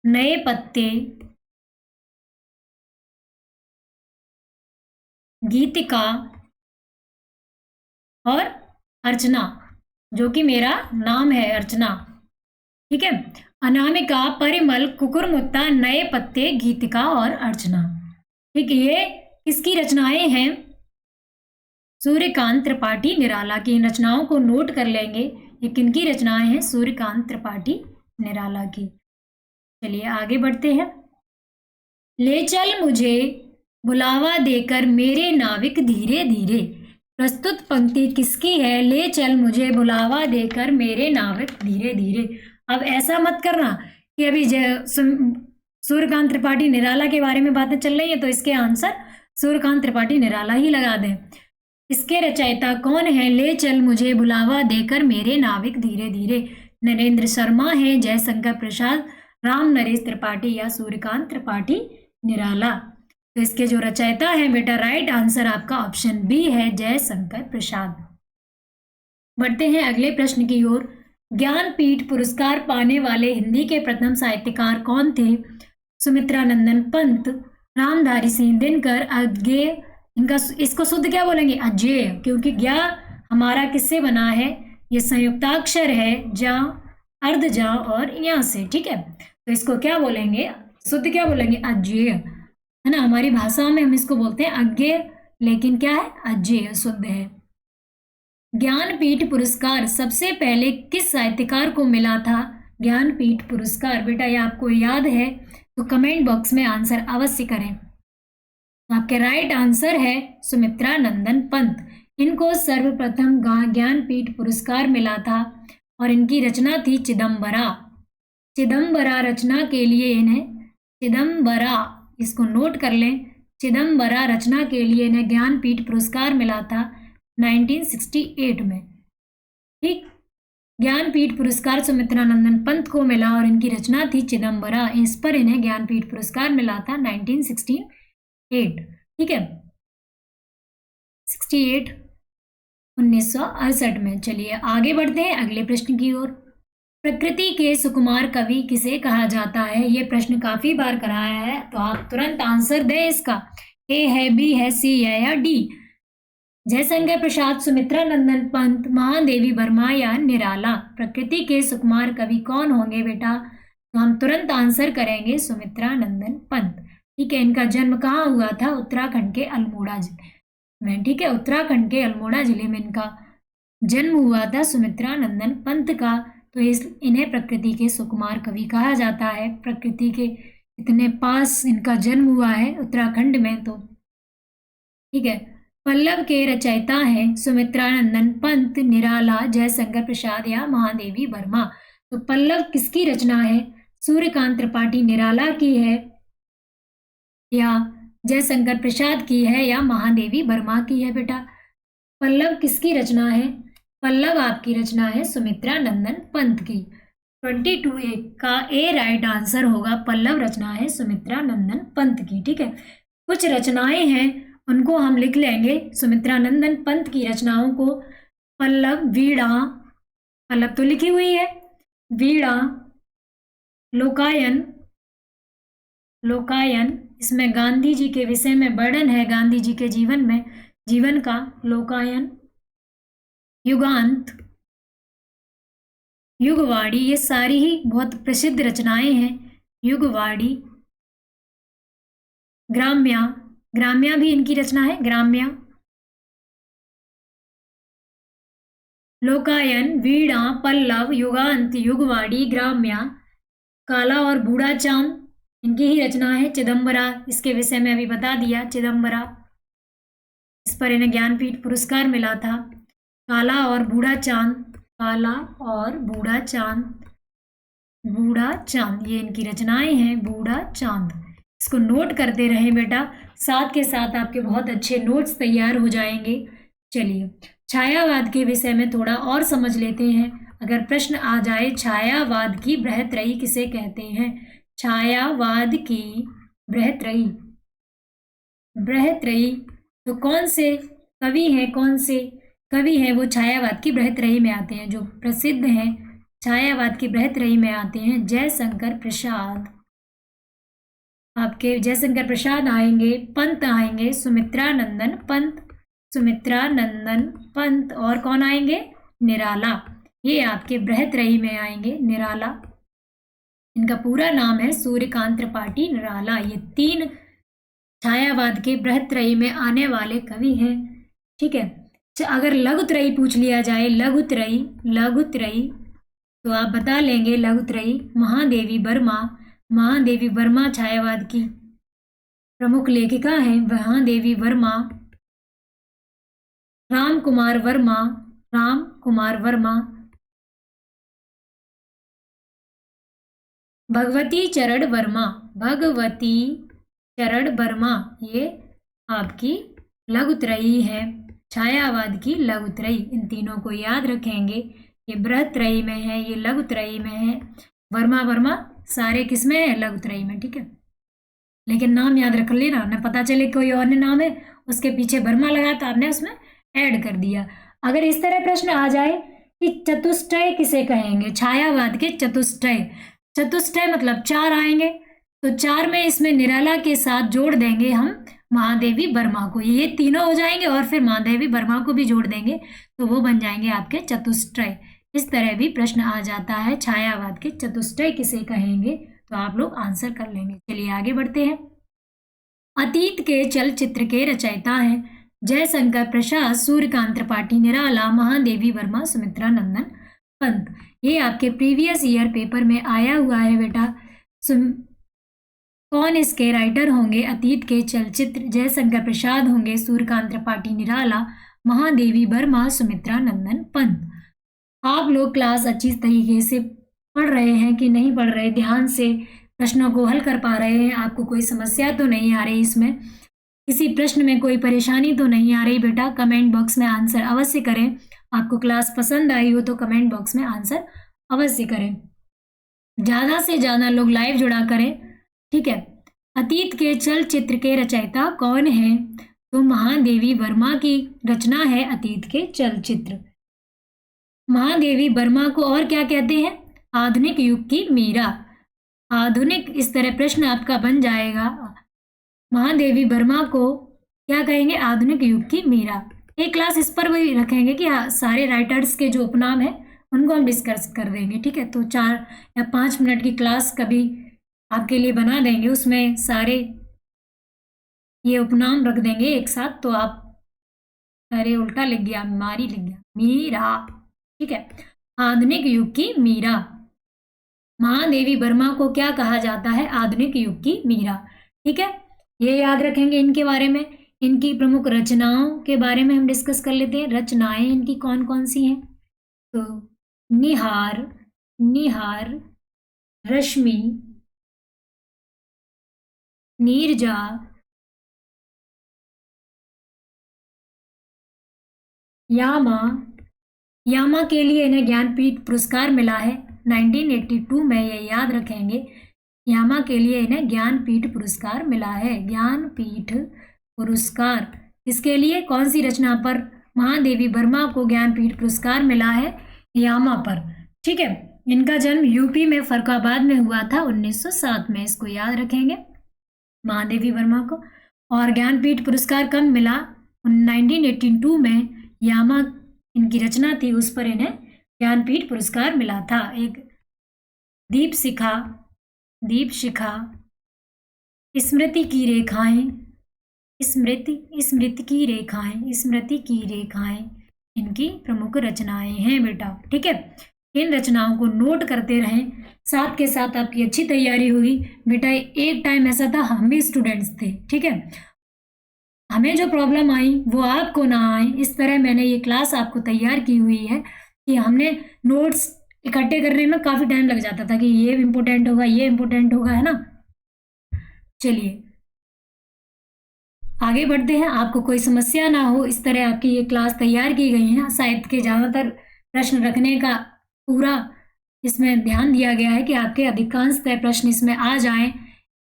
नए पत्ते, गीतिका और अर्चना, जो कि मेरा नाम है अर्चना। ठीक है, अनामिका, परिमल, कुकुरमुत्ता, नए पत्ते, गीतिका और अर्चना। ठीक है, ये किसकी रचनाएं हैं? सूर्यकांत त्रिपाठी निराला की। इन रचनाओं को नोट कर लेंगे, ये किनकी रचनाएं हैं? सूर्यकांत त्रिपाठी निराला की। चलिए आगे बढ़ते हैं। ले चल मुझे बुलावा देकर मेरे नाविक धीरे धीरे। प्रस्तुत पंक्ति किसकी है? ले चल मुझे बुलावा देकर मेरे नाविक धीरे धीरे। अब ऐसा मत करना कि अभी सूर्यकांत त्रिपाठी निराला के बारे में बातें चल रही है तो इसके आंसर सूर्यकांत त्रिपाठी निराला ही लगा दें। इसके रचयिता कौन है? ले चल मुझे बुलावा देकर मेरे नाविक धीरे धीरे। नरेंद्र शर्मा है, जयशंकर प्रसाद, राम नरेश त्रिपाठी या सूर्यकांत त्रिपाठी निराला। तो इसके जो रचयिता है बेटा, राइट आंसर आपका ऑप्शन बी है, जयशंकर प्रसाद। बढ़ते हैं अगले प्रश्न की ओर। ज्ञानपीठ पुरस्कार पाने वाले हिंदी के प्रथम साहित्यकार कौन थे? सुमित्रानंदन पंत, रामधारी सिंह दिनकर, अज्ञेय। इनका इसको शुद्ध क्या बोलेंगे? अज्ञेय, क्योंकि ज्ञा हमारा किससे बना है? ये संयुक्ताक्षर है, जा, अर्ध जा और या से। ठीक है, तो इसको क्या बोलेंगे? शुद्ध क्या बोलेंगे? अज्ञेय, है ना। हमारी भाषा में हम इसको बोलते हैं अज्ञेय, लेकिन क्या है? अज्ञेय शुद्ध है। ज्ञानपीठ पुरस्कार सबसे पहले किस साहित्यकार को मिला था? ज्ञानपीठ पुरस्कार बेटा ये आपको याद है तो कमेंट बॉक्स में आंसर अवश्य करें। आपके राइट आंसर है सुमित्रानंदन पंत। इनको सर्वप्रथम ज्ञानपीठ पुरस्कार मिला था और इनकी रचना थी चिदम्बरा। चिदम्बरा रचना के लिए इन्हें चिदम्बरा, इसको नोट कर लें, चिदम्बरा रचना के लिए इन्हें ज्ञानपीठ पुरस्कार मिला था 1968 में। ठीक, ज्ञानपीठ पुरस्कार सुमित्रानंदन पंत को मिला और इनकी रचना थी चिदम्बरा। इस पर इन्हें ज्ञानपीठ पुरस्कार मिला था 1968। ठीक है, 68 1968 में। चलिए आगे बढ़ते हैं अगले प्रश्न की ओर। प्रकृति के सुकुमार कवि किसे कहा जाता है? ये प्रश्न काफी बार कराया है, तो आप तुरंत आंसर दें इसका। ए है, बी है, सी है या डी? जयशंकर प्रसाद, सुमित्रानंदन पंत, महादेवी वर्मा या निराला। प्रकृति के सुकुमार कवि कौन होंगे बेटा? तो हम तुरंत आंसर करेंगे सुमित्रानंदन पंत। ठीक है, इनका जन्म कहाँ हुआ था? उत्तराखंड के अल्मोड़ा जिले में। ठीक है, उत्तराखंड के अल्मोड़ा जिले में इनका जन्म हुआ था सुमित्रानंदन पंत का। तो इन्हें प्रकृति के सुकुमार कवि कहा जाता है। प्रकृति के इतने पास इनका जन्म हुआ है उत्तराखंड में। तो ठीक है, पल्लव के रचयिता हैं सुमित्रानंदन पंत, निराला, जयशंकर प्रसाद या महादेवी वर्मा। तो पल्लव किसकी रचना है? सूर्यकांत त्रिपाठी निराला की है या जयशंकर प्रसाद की है या महादेवी वर्मा की है बेटा? पल्लव किसकी रचना है? पल्लव आपकी रचना है सुमित्रानंदन पंत की। 22A का ए राइट आंसर होगा, पल्लव रचना है सुमित्रानंदन पंत की। ठीक है, कुछ रचनाएं हैं उनको हम लिख लेंगे सुमित्रानंदन पंत की रचनाओं को। पल्लव, वीणा, पल्लव तो लिखी हुई है, वीणा, लोकायन, लोकायन इसमें गांधी जी के विषय में वर्णन है, गांधी जी के जीवन का लोकायन, युगांत, युगवाणी, ये सारी ही बहुत प्रसिद्ध रचनाएं हैं। युगवाणी, ग्राम्या, ग्राम्या भी इनकी रचना है, ग्राम्या। लोकायन, वीणा, पल्लव, युगांत, युगवाड़ी, ग्राम्या, काला और बूढ़ा चांद इनकी ही रचना है। चिदम्बरा, इसके विषय में अभी बता दिया, चिदम्बरा, इस पर इन्हें ज्ञानपीठ पुरस्कार मिला था। काला और बूढ़ा चांद, काला और बूढ़ा चांद, बूढ़ा चांद ये इनकी रचनाएं हैं, बूढ़ा चांद। इसको नोट करते रहें बेटा, साथ के साथ आपके बहुत अच्छे नोट्स तैयार हो जाएंगे। चलिए छायावाद के विषय में थोड़ा और समझ लेते हैं। अगर प्रश्न आ जाए छायावाद की बृहत्त्रयी किसे कहते हैं, छायावाद की बृहत्त्रयी, बृहत्त्रयी तो कौन से कवि हैं, कौन से कवि हैं वो छायावाद की बृहत्त्रयी में आते हैं, जो प्रसिद्ध हैं छायावाद की बृहत्त्रयी में आते हैं। जयशंकर प्रसाद, आपके जयशंकर प्रसाद आएंगे, पंत आएंगे, सुमित्रा नंदन पंत, सुमित्रा नंदन पंत, और कौन आएंगे, निराला, ये आपके बृहत्त्रयी में आएंगे, निराला। इनका पूरा नाम है सूर्यकांत त्रिपाठी निराला। ये 3 छायावाद के बृहत्त्रयी में आने वाले कवि हैं। ठीक है, अगर लघुत्रयी पूछ लिया जाए, लघुत्रयी, लघुत्रयी तो आप बता लेंगे लघुत्रयी, महादेवी वर्मा, महादेवी वर्मा छायावाद की प्रमुख लेखिका हैं, महादेवी वर्मा। राम कुमार वर्मा, राम कुमार वर्मा। भगवती चरण वर्मा, भगवती चरण वर्मा, ये आपकी लघुत्रयी है, छायावाद की लघुत्रयी। इन तीनों को याद रखेंगे, ये बृहत्त्रयी में है, ये लघुत्रयी में है। वर्मा वर्मा सारे किस में है, लघुत्रयी में। ठीक है, लेकिन नाम याद रख लेना, न पता चले कोई और ने नाम है उसके पीछे वर्मा लगा तो आपने उसमें ऐड कर दिया। अगर इस तरह प्रश्न आ जाए कि चतुष्टय किसे कहेंगे, छायावाद के चतुष्टय, चतुष्टय मतलब 4 आएंगे, तो 4 में इसमें निराला के साथ जोड़ देंगे हम महादेवी वर्मा को, ये तीनों हो जाएंगे, और फिर महादेवी वर्मा को भी जोड़ देंगे तो वो बन जाएंगे आपके चतुष्टय। इस तरह भी प्रश्न आ जाता है, छायावाद के चतुष्टय किसे कहेंगे, तो आप लोग आंसर कर लेंगे। चलिए आगे बढ़ते हैं। अतीत के चलचित्र के रचयिता हैं जयशंकर प्रसाद, सूर्यकांत त्रिपाठी निराला, महादेवी वर्मा, सुमित्रा नंदन पंत। ये आपके प्रीवियस ईयर पेपर में आया हुआ है बेटा। कौन इसके राइटर होंगे, अतीत के चलचित्र, जयशंकर प्रसाद होंगे, सूर्यकांत त्रिपाठी निराला, महादेवी वर्मा, सुमित्रा नंदन पंत। आप लोग क्लास अच्छी तरीके से पढ़ रहे हैं कि नहीं पढ़ रहे, ध्यान से प्रश्नों को हल कर पा रहे हैं, आपको कोई समस्या तो नहीं आ रही, इसमें किसी प्रश्न में कोई परेशानी तो नहीं आ रही बेटा। कमेंट बॉक्स में आंसर अवश्य करें। आपको क्लास पसंद आई हो तो कमेंट बॉक्स में आंसर अवश्य करें। ज़्यादा से ज़्यादा लोग लाइव जुड़ा करें। ठीक है, अतीत के चलचित्र के रचयिता कौन हैं, तो महादेवी वर्मा की रचना है अतीत के चलचित्र। महादेवी वर्मा को और क्या कहते हैं, आधुनिक युग की मीरा। आधुनिक, इस तरह प्रश्न आपका बन जाएगा, महादेवी वर्मा को क्या कहेंगे, आधुनिक युग की मीरा। एक क्लास इस पर भी रखेंगे कि सारे राइटर्स के जो उपनाम है उनको हम डिस्कस कर देंगे। ठीक है, तो 4 या 5 मिनट की क्लास कभी आपके लिए बना देंगे, उसमें सारे ये उपनाम रख देंगे एक साथ, तो आप, अरे उल्टा लिख गया, मारी लिख गया, मीरा। ठीक है, आधुनिक युग की मीरा, महादेवी वर्मा को क्या कहा जाता है, आधुनिक युग की मीरा। ठीक है, ये याद रखेंगे इनके बारे में। इनकी प्रमुख रचनाओं के बारे में हम डिस्कस कर लेते हैं। रचनाएं इनकी कौन कौन सी हैं, तो निहार, निहार, रश्मि, नीरजा, यामा। यामा के लिए इन्हें ज्ञानपीठ पुरस्कार मिला है 1982 में, ये याद रखेंगे। यामा के लिए इन्हें ज्ञानपीठ पुरस्कार मिला है, ज्ञानपीठ पुरस्कार। इसके लिए कौन सी रचना पर महादेवी वर्मा को ज्ञानपीठ पुरस्कार मिला है, यामा पर। ठीक है, इनका जन्म यूपी में फर्रुखाबाद में हुआ था 1907 में, इसको याद रखेंगे महादेवी वर्मा को। और ज्ञानपीठ पुरस्कार कब मिला, 1982 में। यामा इनकी रचना थी, उस पर इन्हें ज्ञानपीठ पुरस्कार मिला था। एक दीप शिखा, दीप शिखा, स्मृति की रेखाएं, स्मृति की रेखाएं, स्मृति की रेखाएं इनकी प्रमुख रचनाएं हैं बेटा। ठीक है, इन रचनाओं को नोट करते रहें, साथ के साथ आपकी अच्छी तैयारी होगी बेटा। एक टाइम ऐसा था, हम भी स्टूडेंट्स थे, ठीक है, हमें जो प्रॉब्लम आई वो आपको ना आए, इस तरह मैंने ये क्लास आपको तैयार की हुई है कि हमने नोट्स इकट्ठे करने में काफ़ी टाइम लग जाता था कि ये इम्पोर्टेंट होगा, ये इम्पोर्टेंट होगा, है ना। चलिए आगे बढ़ते हैं, आपको कोई समस्या ना हो, इस तरह आपकी ये क्लास तैयार की गई है। साहित्य के ज़्यादातर प्रश्न रखने का पूरा इसमें ध्यान दिया गया है कि आपके अधिकांशतः प्रश्न इसमें आ जाएं।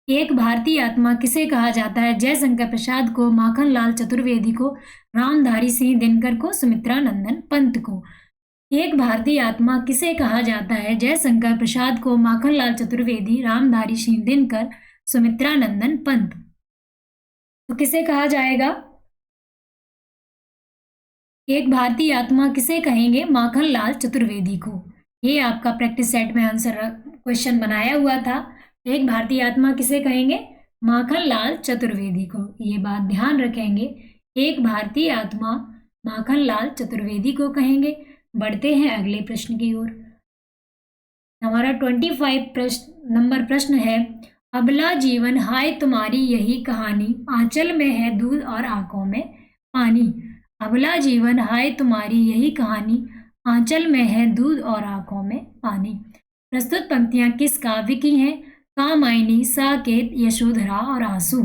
एक भारतीय आत्मा किसे कहा जाता है? जयशंकर प्रसाद को, माखनलाल चतुर्वेदी को, रामधारी सिंह दिनकर को, सुमित्रा नंदन पंत को। एक भारतीय आत्मा किसे कहा जाता है? जयशंकर प्रसाद को, माखनलाल चतुर्वेदी, रामधारी सिंह दिनकर, सुमित्रा नंदन पंत। तो किसे कहा जाएगा? एक भारतीय आत्मा किसे कहेंगे? माखनलाल चतुर्वेदी को। ये आपका प्रैक्टिस सेट में आंसर क्वेश्चन बनाया हुआ था। एक भारतीय आत्मा किसे कहेंगे? माखनलाल चतुर्वेदी को। ये बात ध्यान रखेंगे, एक भारतीय आत्मा माखनलाल चतुर्वेदी को कहेंगे। बढ़ते हैं अगले प्रश्न की ओर। हमारा 25 नंबर प्रश्न है, अबला जीवन हाय तुम्हारी यही कहानी, आंचल में है दूध और आंखों में पानी। अबला जीवन हाय तुम्हारी यही कहानी, आंचल में है दूध और आंखों में पानी। प्रस्तुत पंक्तियां किस काव्य की हैं? कामायनी, साकेत, यशोधरा और आंसू।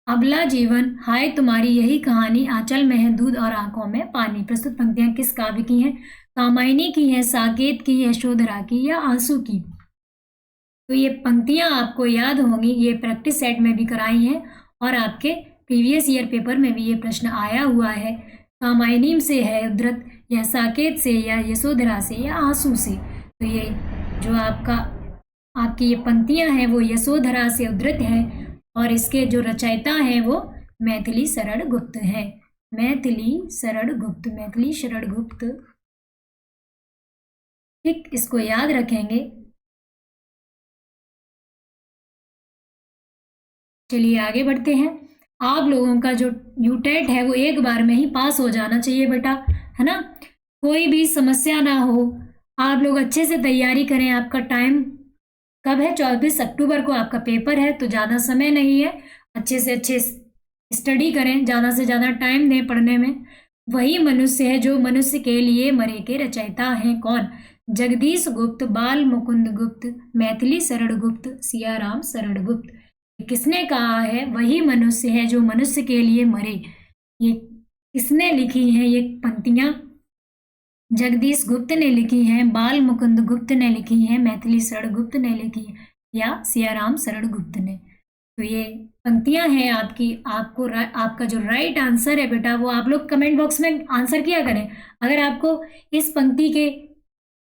अबला जीवन हाय तुम्हारी यही कहानी, आंचल में है दूध और आंखों में पानी। प्रस्तुत पंक्तियां किस काव्य की हैं? कामायनी की है, साकेत की, यशोधरा की या आंसू की। तो ये पंक्तियां आपको याद होंगी, ये प्रैक्टिस सेट में भी कराई हैं और आपके प्रीवियस ईयर पेपर में भी ये प्रश्न आया हुआ है। कामायनी से है उद्धृत, या साकेत से, या यशोधरा से, या आंसू से। तो ये जो आपकी ये पंक्तियां हैं वो यशोधरा से उद्धृत हैं और इसके जो रचयिता हैं वो मैथिली शरण गुप्त हैं। मैथिली शरण गुप्त। ठीक, इसको याद रखेंगे। चलिए आगे बढ़ते हैं। आप लोगों का जो यूटेट है वो एक बार में ही पास हो जाना चाहिए बेटा, है ना। कोई भी समस्या ना हो, आप लोग अच्छे से तैयारी करें। आपका टाइम कब है? 24 अक्टूबर को आपका पेपर है, तो ज़्यादा समय नहीं है। अच्छे से अच्छे स्टडी करें, ज़्यादा से ज़्यादा टाइम दें पढ़ने में। वही मनुष्य है जो मनुष्य के लिए मरे के रचयिता हैं। कौन? जगदीश गुप्त, बाल मुकुंद गुप्त, मैथिली शरण गुप्त, सियाराम शरण गुप्त। किसने कहा है? वही मनुष्य है जो मनुष्य के लिए मरे। ये किसने लिखी है ये पंक्तियां? जगदीश गुप्त ने लिखी हैं, बाल मुकुंद गुप्त ने लिखी हैं, मैथिली शरण गुप्त ने लिखी है, या सियाराम शरण गुप्त ने। तो ये पंक्तियां हैं आपकी। आपका जो राइट आंसर है बेटा वो आप लोग कमेंट बॉक्स में आंसर किया करें। अगर आपको इस पंक्ति के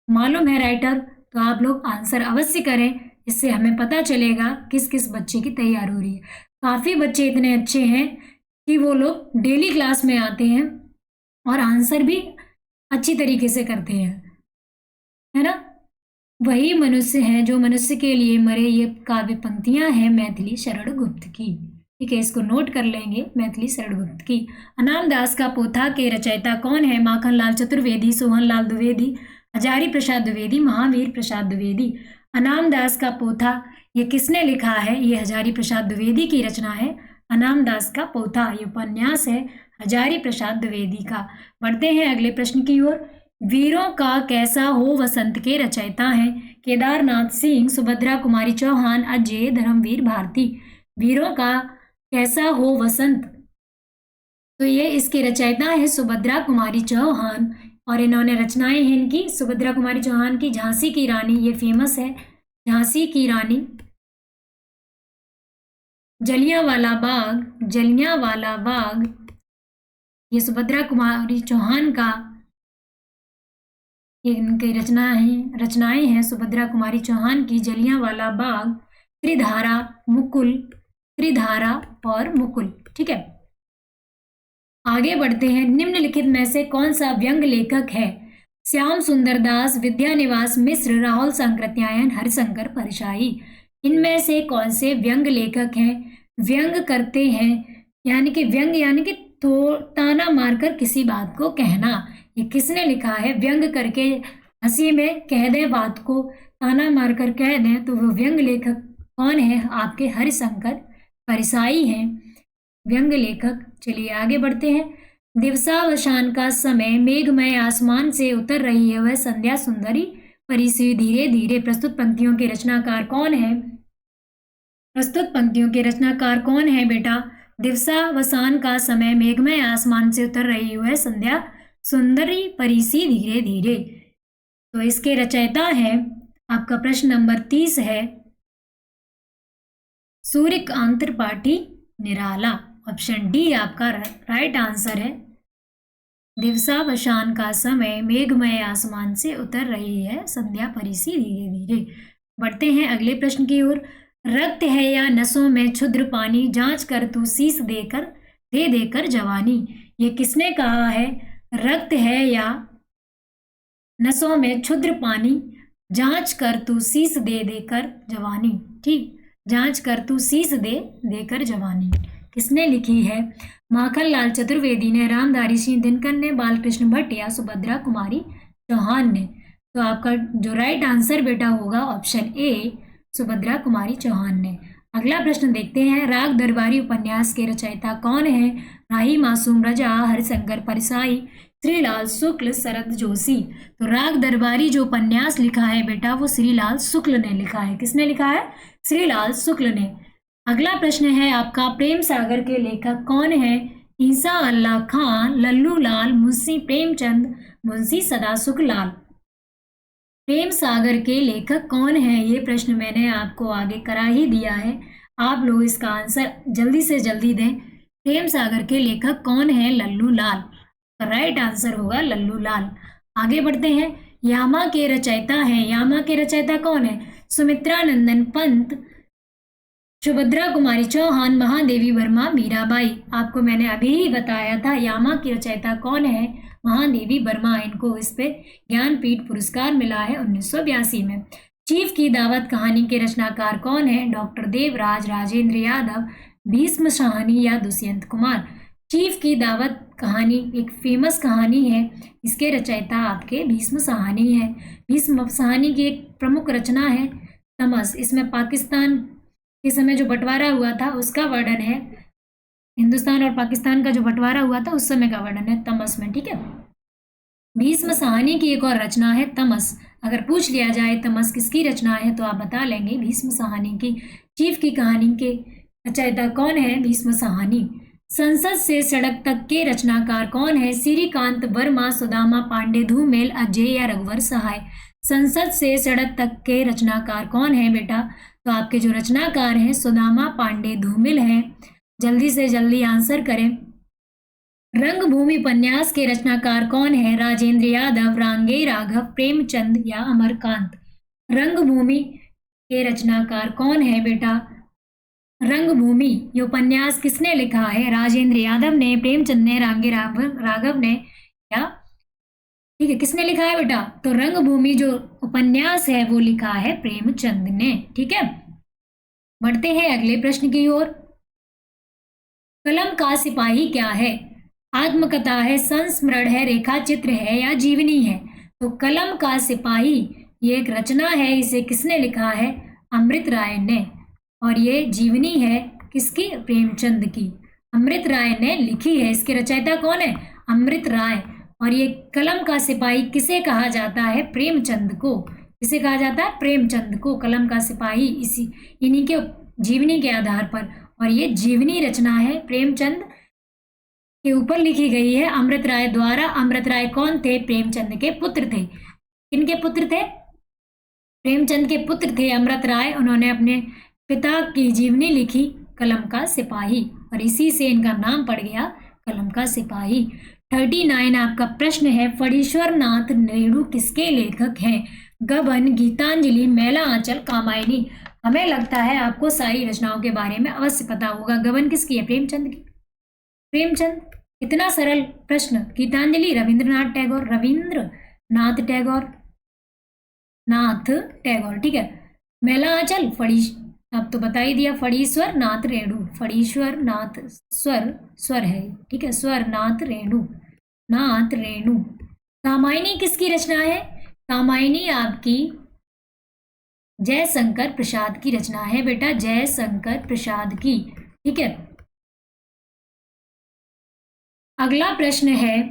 मालूम है राइटर तो आप लोग आंसर अवश्य करें, इससे हमें पता चलेगा किस किस बच्चे की तैयार हो रही है। काफ़ी बच्चे इतने अच्छे हैं कि वो लोग डेली क्लास में आते हैं और आंसर भी अच्छी तरीके से करते हैं, है ना। वही मनुष्य है जो मनुष्य के लिए मरे, ये काव्य पंक्तियां हैं मैथिली शरण गुप्त की। ठीक है, इसको नोट कर लेंगे, मैथिली शरण गुप्त की। अनाम दास का पोथा के रचयिता कौन है? माखनलाल चतुर्वेदी, सोहनलाल द्विवेदी, हजारी प्रसाद द्विवेदी, महावीर प्रसाद द्विवेदी। अनाम दास का पोथा ये किसने लिखा है? ये हजारी प्रसाद द्विवेदी की रचना है। अनाम दास का पोथा ये उपन्यास है हजारी प्रसाद द्विवेदी का। बढ़ते हैं अगले प्रश्न की ओर। वीरों का कैसा हो वसंत के रचयिता हैं? केदारनाथ सिंह, सुभद्रा कुमारी चौहान, अजय, धर्मवीर भारती। वीरों का कैसा हो वसंत, तो ये इसके रचयिता है सुभद्रा कुमारी चौहान और इन्होंने रचनाएं हैं इनकी सुभद्रा कुमारी चौहान की। झांसी की रानी ये फेमस है, झांसी की रानी, जलियांवाला बाग ये सुभद्रा कुमारी चौहान का इनकी रचनाएं हैं सुभद्रा कुमारी चौहान की। जलियांवाला बाग, त्रिधारा और मुकुल। ठीक है, आगे बढ़ते हैं। निम्नलिखित में से कौन सा व्यंग लेखक है? श्याम सुंदर दास, विद्यानिवास मिश्र, राहुल सांकृत्यायन, हरिशंकर परशाई। इनमें से कौन से व्यंग लेखक हैं? व्यंग करते हैं यानी कि व्यंग यानी कि ताना मारकर किसी बात को कहना। ये किसने लिखा है? व्यंग करके हंसी में कह दे बात को, ताना मारकर कह दें, तो वो व्यंग लेखक कौन है? आपके हरिशंकर परिसाई हैं व्यंग लेखक। चलिए आगे बढ़ते हैं। दिवसावसान का समय, मेघमय आसमान से उतर रही है वह संध्या सुंदरी परिसी धीरे धीरे। प्रस्तुत पंक्तियों के रचनाकार कौन है? प्रस्तुत पंक्तियों के रचनाकार कौन है बेटा? दिवसावसान का समय, मेघमय आसमान से उतर रही है संध्या सुंदरी परिसी धीरे धीरे। तो इसके रचयिता है, आपका प्रश्न नंबर 30 है, सूर्यकांत त्रिपाठी निराला। ऑप्शन डी आपका राइट आंसर है। दिवसावसान का समय, मेघमय आसमान से उतर रही है संध्या परिसी धीरे धीरे। बढ़ते हैं अगले प्रश्न की ओर। रक्त है या नसों में क्षुद्र पानी, जांच कर तू शीस देकर दे देकर जवानी। ये किसने कहा है? रक्त है या नसों में क्षुद्र पानी, जांच कर तू शीस दे देकर जवानी। ठीक, जांच कर तू शीस दे देकर जवानी किसने लिखी है? माखनलाल चतुर्वेदी ने, रामधारी सिंह दिनकर ने, बालकृष्ण भट्ट या सुभद्रा कुमारी चौहान ने। तो आपका जो राइट आंसर बेटा होगा ऑप्शन ए, सुभद्रा कुमारी चौहान ने। अगला प्रश्न देखते हैं। राग दरबारी उपन्यास के रचयिता कौन है? राही मासूम रजा, हरिशंकर परिसाई, श्रीलाल शुक्ल, शरद जोशी। तो राग दरबारी जो उपन्यास लिखा है बेटा वो श्रीलाल शुक्ल ने लिखा है। किसने लिखा है? श्रीलाल शुक्ल ने। अगला प्रश्न है आपका, प्रेम सागर के लेखक कौन है? ईसा अल्लाह खान, लल्लू लाल, मुंशी प्रेमचंद, मुंशी सदासुख लाल। प्रेम सागर के लेखक कौन है? ये प्रश्न मैंने आपको आगे करा ही दिया है, आप लोग इसका आंसर जल्दी से जल्दी दें। प्रेम सागर के लेखक कौन है? लल्लू लाल। राइट आंसर होगा लल्लू लाल। आगे बढ़ते हैं। यामा के रचयिता हैं, यामा के रचयिता कौन है? सुमित्रा नंदन पंत, सुभद्रा कुमारी चौहान, महादेवी वर्मा, मीराबाई। आपको मैंने अभी ही बताया था यामा की रचयिता कौन है? महादेवी वर्मा। इनको इस पे ज्ञानपीठ पुरस्कार मिला है 1982 में। चीफ की दावत कहानी के रचनाकार कौन है? डॉक्टर देवराज, राजेंद्र यादव, भीष्म साहनी या दुष्यंत कुमार। चीफ की दावत कहानी एक फेमस कहानी है, इसके रचयिता आपके भीष्म साहनी है। भीष्म साहनी की एक प्रमुख रचना है तमस। इसमें पाकिस्तान के समय जो बंटवारा हुआ था उसका वर्णन है, हिंदुस्तान और पाकिस्तान का जो बंटवारा हुआ था उस समय का वर्णन है तमस में। ठीक है, भीष्म साहनी की एक और रचना है तमस। अगर पूछ लिया जाए तमस किसकी रचना है तो आप बता लेंगे भीष्म साहनी की। चीफ की कहानी के रचयिता कौन है? भीष्म साहनी। संसद से सड़क तक के रचनाकार कौन है? श्रीकांत वर्मा, सुदामा पांडे, धूमेल, अजय या रघुवर सहाय। संसद से सड़क तक के रचनाकार कौन है बेटा? तो आपके जो रचनाकार हैं सुदामा पांडे, धूमिल हैं। जल्दी से जल्दी आंसर करें। रंगभूमि उपन्यास के रचनाकार कौन है? राजेंद्र यादव, रांगे राघव, प्रेमचंद या अमरकांत। रंगभूमि के रचनाकार कौन है बेटा? रंगभूमि ये उपन्यास किसने लिखा है? राजेंद्र यादव ने, प्रेमचंद ने, रांगे राघव ने या ठीक है किसने लिखा है बेटा? तो रंगभूमि जो उपन्यास है वो लिखा है प्रेमचंद ने। ठीक है, बढ़ते हैं अगले प्रश्न की ओर। कलम का सिपाही क्या है? आत्मकथा है, संस्मरण है, रेखा चित्र है या जीवनी है। तो कलम का सिपाही ये एक रचना है, इसे किसने लिखा है? अमृत राय ने। और ये जीवनी है किसकी? प्रेमचंद की। अमृत राय ने लिखी है। इसके रचयिता कौन है? अमृत राय। और ये कलम का सिपाही किसे कहा जाता है? प्रेमचंद को। किसे कहा जाता है? प्रेमचंद को कलम का सिपाही, इसी इन्हीं के जीवनी के आधार पर। और ये जीवनी रचना है प्रेमचंद के ऊपर लिखी गई है अमृत राय द्वारा। अमृत राय कौन थे? प्रेमचंद के पुत्र थे। किनके पुत्र थे? प्रेमचंद के पुत्र थे अमृत राय। उन्होंने अपने पिता की जीवनी लिखी कलम का सिपाही और इसी से इनका नाम पड़ गया कलम का सिपाही। 39 आपका प्रश्न है, फणीश्वर नाथ रेणु किसके लेखक हैं? गबन, गीतांजलि, मैला आंचल, कामायनी। हमें लगता है आपको सारी रचनाओं के बारे में अवश्य पता होगा। गबन किसकी है? प्रेमचंद की। प्रेमचंद, इतना सरल प्रश्न। गीतांजलि रविंद्रनाथ टैगोर, रविंद्रनाथ टैगोर, नाथ टैगोर। ठीक है, मैला आंचल अब तो बता ही दिया, फणीश्वर नाथ रेणु, फणीश्वर नाथ स्वर है, ठीक है, स्वर नाथ रेणु, नाथ रेणु। कामायनी किसकी रचना है? कामायनी आपकी जयशंकर प्रसाद की रचना है बेटा, जयशंकर प्रसाद की, ठीक है। अगला प्रश्न है,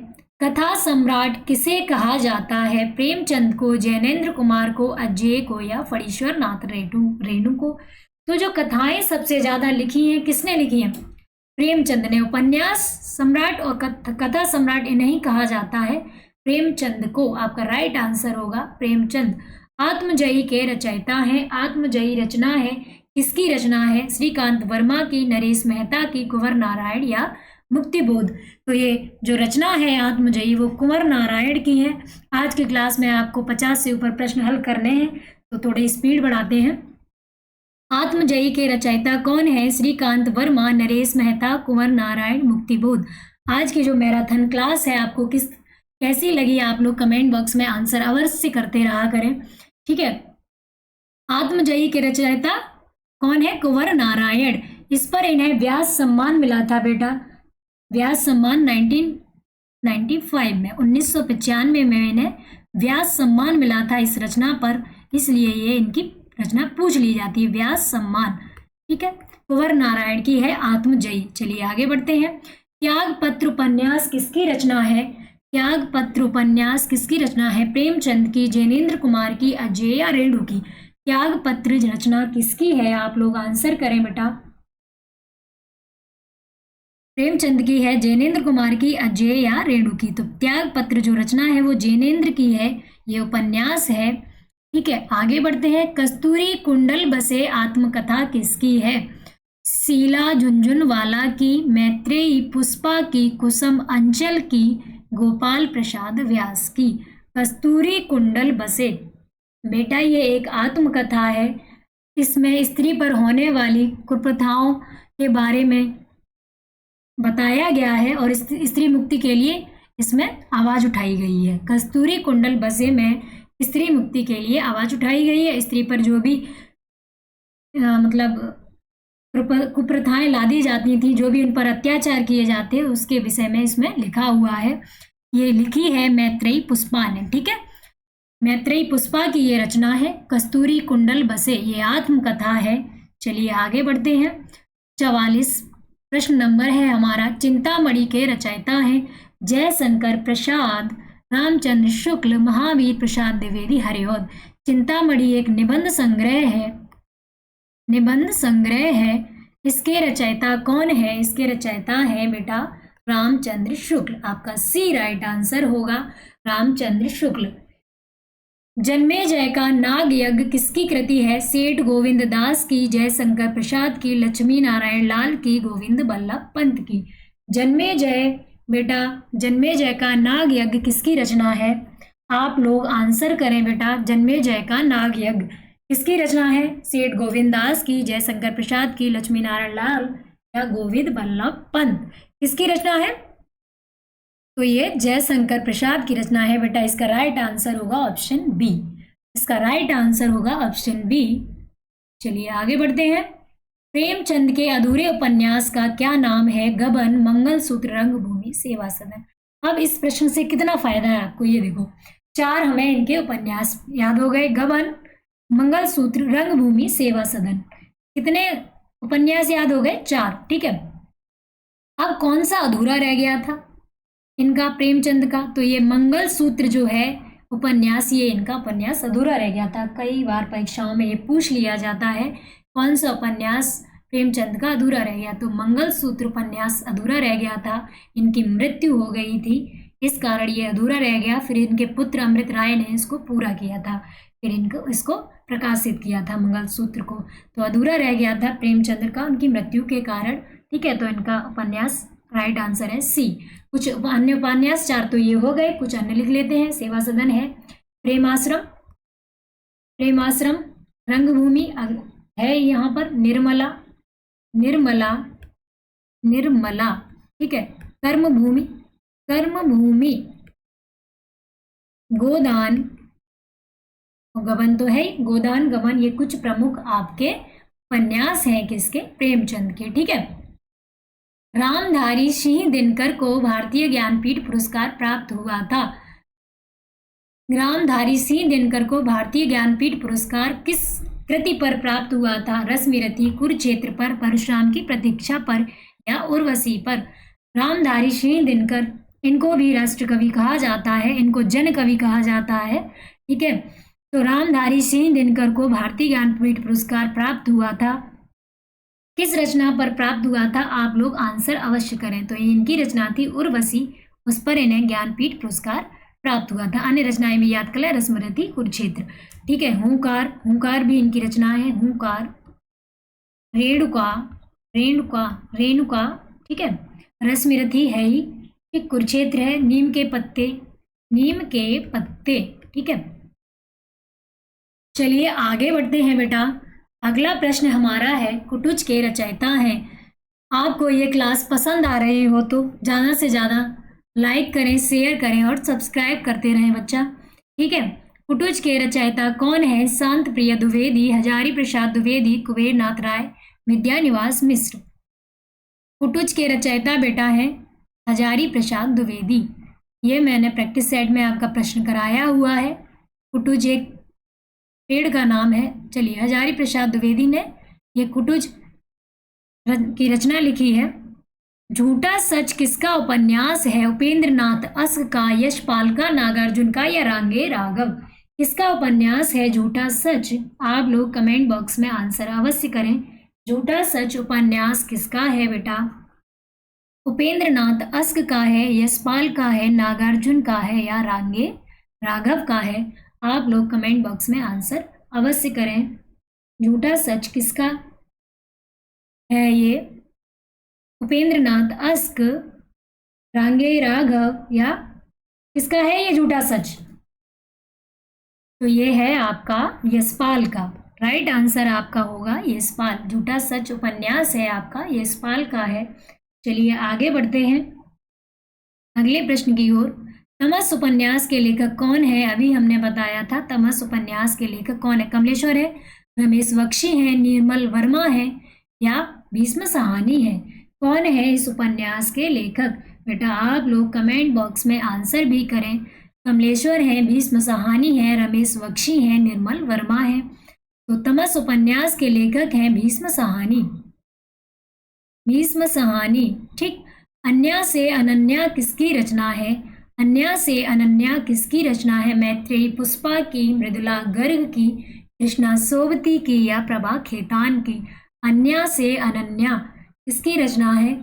कथा सम्राट किसे कहा जाता है? प्रेमचंद को, जैनेन्द्र कुमार को, अजय को या फणीश्वर नाथ रेणु को? तो जो कथाएं सबसे ज्यादा लिखी हैं किसने लिखी हैं? प्रेमचंद ने। उपन्यास सम्राट और कथा सम्राट इन्हें कहा जाता है प्रेमचंद को। आपका राइट आंसर होगा प्रेमचंद। आत्मजयी के रचयिता हैं, आत्मजयी रचना है किसकी रचना है? श्रीकांत वर्मा की, नरेश मेहता की, कुंवर नारायण या मुक्तिबोध? तो ये जो रचना है आत्मजयी वो कुंवर नारायण की है। आज की क्लास में आपको 50 से ऊपर प्रश्न हल करने हैं, तो थोड़ी स्पीड बढ़ाते हैं। आत्मजयी के रचयिता कौन है? श्रीकांत वर्मा, नरेश मेहता, कुंवर नारायण, मुक्तिबोध। आज की जो मैराथन क्लास है आपको कैसी लगी आप लोग कमेंट बॉक्स में आंसर अवश्य करते रहा करें, ठीक है। आत्मजयी के रचयिता कौन है? कुंवर नारायण। इस पर इन्हें व्यास सम्मान मिला था बेटा, व्यास सम्मान 1995 में, 1995 में इन्हें व्यास सम्मान मिला था इस रचना पर, इसलिए ये इनकी रचना पूछ ली जाती है, व्यास सम्मान, ठीक है। कुंवर नारायण की है आत्मजयी। चलिए आगे बढ़ते हैं। त्यागपत्र उपन्यास किसकी रचना है? त्यागपत्र उपन्यास किसकी रचना है? प्रेमचंद की, जैनेन्द्र कुमार की, अजय या रेणु की? त्यागपत्र रचना किसकी है? आप लोग आंसर करें बेटा। प्रेमचंद की है, जैनेन्द्र कुमार की, अजय या रेणु की? तो त्यागपत्र जो रचना है वो जैनेन्द्र की है, ये उपन्यास है, ठीक है। आगे बढ़ते हैं। कस्तूरी कुंडल बसे आत्मकथा किसकी है? शीला झुंझुनवाला की, मैत्रेयी पुष्पा की, कुसुम अंचल की, गोपाल प्रसाद व्यास की? कस्तूरी कुंडल बसे बेटा ये एक आत्मकथा है, इसमें स्त्री पर होने वाली कुप्रथाओं के बारे में बताया गया है और स्त्री मुक्ति के लिए इसमें आवाज उठाई गई है। कस्तूरी कुंडल बसे में स्त्री मुक्ति के लिए आवाज उठाई गई है। स्त्री पर जो भी मतलब कुप्रथाएं लादी जाती थी, जो भी उन पर अत्याचार किए जाते हैं, उसके विषय में इसमें लिखा हुआ है। ये लिखी है मैत्रेयी पुष्पा ने, ठीक है। मैत्रेयी पुष्पा की ये रचना है कस्तूरी कुंडल बसे, ये आत्मकथा है। चलिए आगे बढ़ते हैं। 44 प्रश्न नंबर है हमारा। चिंतामणि के रचयिता हैं जयशंकर प्रसाद, रामचंद्र शुक्ल, महावीर प्रसाद द्विवेदी, हरिऔध। चिंतामणि एक निबंध संग्रह है, निबंध संग्रह है। इसके रचयिता कौन है? इसके रचयिता है बेटा रामचंद्र शुक्ल। आपका सी राइट आंसर होगा, रामचंद्र शुक्ल। जन्मेजय का नाग यज्ञ किसकी कृति है? सेठ गोविंद दास की, जयशंकर प्रसाद की, लक्ष्मी नारायण लाल की, गोविंद बल्लभ पंत की? जन्मेजय बेटा, जन्मेजय का नाग यज्ञ किसकी रचना है? आप लोग आंसर करें बेटा। जन्मेजय का नाग यज्ञ किसकी रचना है? सेठ गोविंद दास की, जयशंकर प्रसाद की, लक्ष्मी नारायण लाल या गोविंद बल्लभ पंत? किसकी रचना है? तो ये जयशंकर प्रसाद की रचना है बेटा। इसका राइट आंसर होगा ऑप्शन बी, इसका राइट आंसर होगा ऑप्शन बी। चलिए आगे बढ़ते हैं। प्रेमचंद के अधूरे उपन्यास का क्या नाम है? गबन, मंगलसूत्र, रंगभूमि, सेवा सदन। अब इस प्रश्न से कितना फायदा है आपको, ये देखो। 4 हमें इनके उपन्यास याद हो गए, गबन, मंगलसूत्र, रंगभूमि, सेवा सदन। कितने उपन्यास याद हो गए? 4, ठीक है। अब कौन सा अधूरा रह गया था इनका, प्रेमचंद का? तो ये मंगलसूत्र जो है उपन्यास, ये इनका उपन्यास अधूरा रह गया था। कई बार परीक्षाओं में ये पूछ लिया जाता है कौन सा उपन्यास प्रेमचंद का अधूरा रह गया। तो मंगलसूत्र उपन्यास अधूरा रह गया था, इनकी मृत्यु हो गई थी, इस कारण ये अधूरा रह गया। फिर इनके पुत्र अमृत राय ने इसको पूरा किया था, फिर इनको इसको प्रकाशित किया था मंगलसूत्र को। तो अधूरा रह गया था प्रेमचंद का उनकी मृत्यु के कारण, ठीक है। तो इनका उपन्यास राइट आंसर है सी। कुछ अन्य उपन्यास 4 तो ये हो गए, कुछ अन्य लिख लेते हैं। सेवा सदन है, प्रेमाश्रम, प्रेमाश्रम, रंगभूमि है यहाँ पर, निर्मला, निर्मला, निर्मला, ठीक है। कर्मभूमि, कर्मभूमि, गोदान, गबन तो है, गोदान, गबन, ये कुछ प्रमुख आपके उपन्यास हैं किसके? प्रेमचंद के। ठीक है। रामधारी सिंह दिनकर को भारतीय ज्ञानपीठ पुरस्कार प्राप्त हुआ था। रामधारी सिंह दिनकर को भारतीय ज्ञानपीठ पुरस्कार किस कृति पर प्राप्त हुआ था? रश्मिरथी, कुरुक्षेत्र पर, परशुराम की प्रतीक्षा पर या उर्वशी पर? रामधारी सिंह दिनकर, इनको भी राष्ट्र कवि कहा जाता है, इनको जन कवि कहा जाता है। ठीक है। तो रामधारी सिंह दिनकर को भारतीय ज्ञानपीठ पुरस्कार प्राप्त हुआ था। किस रचना पर प्राप्त हुआ था? आप लोग आंसर अवश्य करें। तो इनकी रचना थी उर्वशी, उस पर इन्हें ज्ञानपीठ पुरस्कार प्राप्त हुआ था। अन्य रचनाएं भी याद कर लें, रश्मिरथी, कुरुक्षेत्र। ठीक है। हुंकार, हुंकार भी इनकी रचना है। हुंकार, रेणुका, रेणुका, रेणुका। ठीक है। रश्मिरथी है ही। ठीक। कुरुक्षेत्र है। नीम के पत्ते, नीम के पत्ते। ठीक है। चलिए आगे बढ़ते हैं बेटा। अगला प्रश्न हमारा है, कुटुज के रचयिता हैं। आपको ये क्लास पसंद आ रही हो तो ज़्यादा से ज़्यादा लाइक करें, शेयर करें और सब्सक्राइब करते रहें बच्चा। ठीक है। कुटुज के रचयिता कौन है? शांत प्रिय द्विवेदी, हजारी प्रसाद द्विवेदी, कुबेर नाथ राय, विद्यानिवास मिश्र। कुटुज के रचयिता बेटा है हजारी प्रसाद द्विवेदी। ये मैंने प्रैक्टिस सेट में आपका प्रश्न कराया हुआ है। कुटुज एक पेड़ का नाम है। चलिए, हजारी प्रसाद द्विवेदी ने ये कुटुज की रचना लिखी है। झूठा सच किसका उपन्यास है? उपेंद्र नाथ अस्क का, यशपाल का, नागार्जुन का या रांगे राघव? किसका उपन्यास है झूठा सच? आप लोग कमेंट बॉक्स में आंसर अवश्य करें। झूठा सच उपन्यास किसका है बेटा? उपेंद्र नाथ अस्क का है, यशपाल का है, नागार्जुन का है या रांगे राघव का है? आप लोग कमेंट बॉक्स में आंसर अवश्य करें। झूठा सच किसका है? ये उपेंद्र नाथ अस्क, रांगे राघव या किसका है ये झूठा सच? तो ये है आपका यशपाल का। राइट आंसर आपका होगा यशपाल। झूठा सच उपन्यास है आपका यशपाल का है। चलिए आगे बढ़ते हैं अगले प्रश्न की ओर। तमस उपन्यास के लेखक कौन है? अभी हमने बताया था तमस उपन्यास के लेखक कौन है। कमलेश्वर है, रमेश बख्शी है, निर्मल वर्मा है या भीष्म साहनी है? कौन है इस उपन्यास के लेखक? बेटा आप लोग कमेंट बॉक्स में आंसर भी करें। कमलेश्वर है, भीष्म साहनी है, रमेश बख्शी है, निर्मल वर्मा है। तो तमस उपन्यास के लेखक हैं भीष्म साहनी। भीष्म साहनी। ठीक। अन्या से अनन्या किसकी रचना है? अन्या से अनन्या किसकी रचना है? मैत्रेयी पुष्पा की, मृदुला गर्ग की, कृष्णा सोबती की या प्रभा खेतान की? अन्या से अनन्या किसकी रचना है?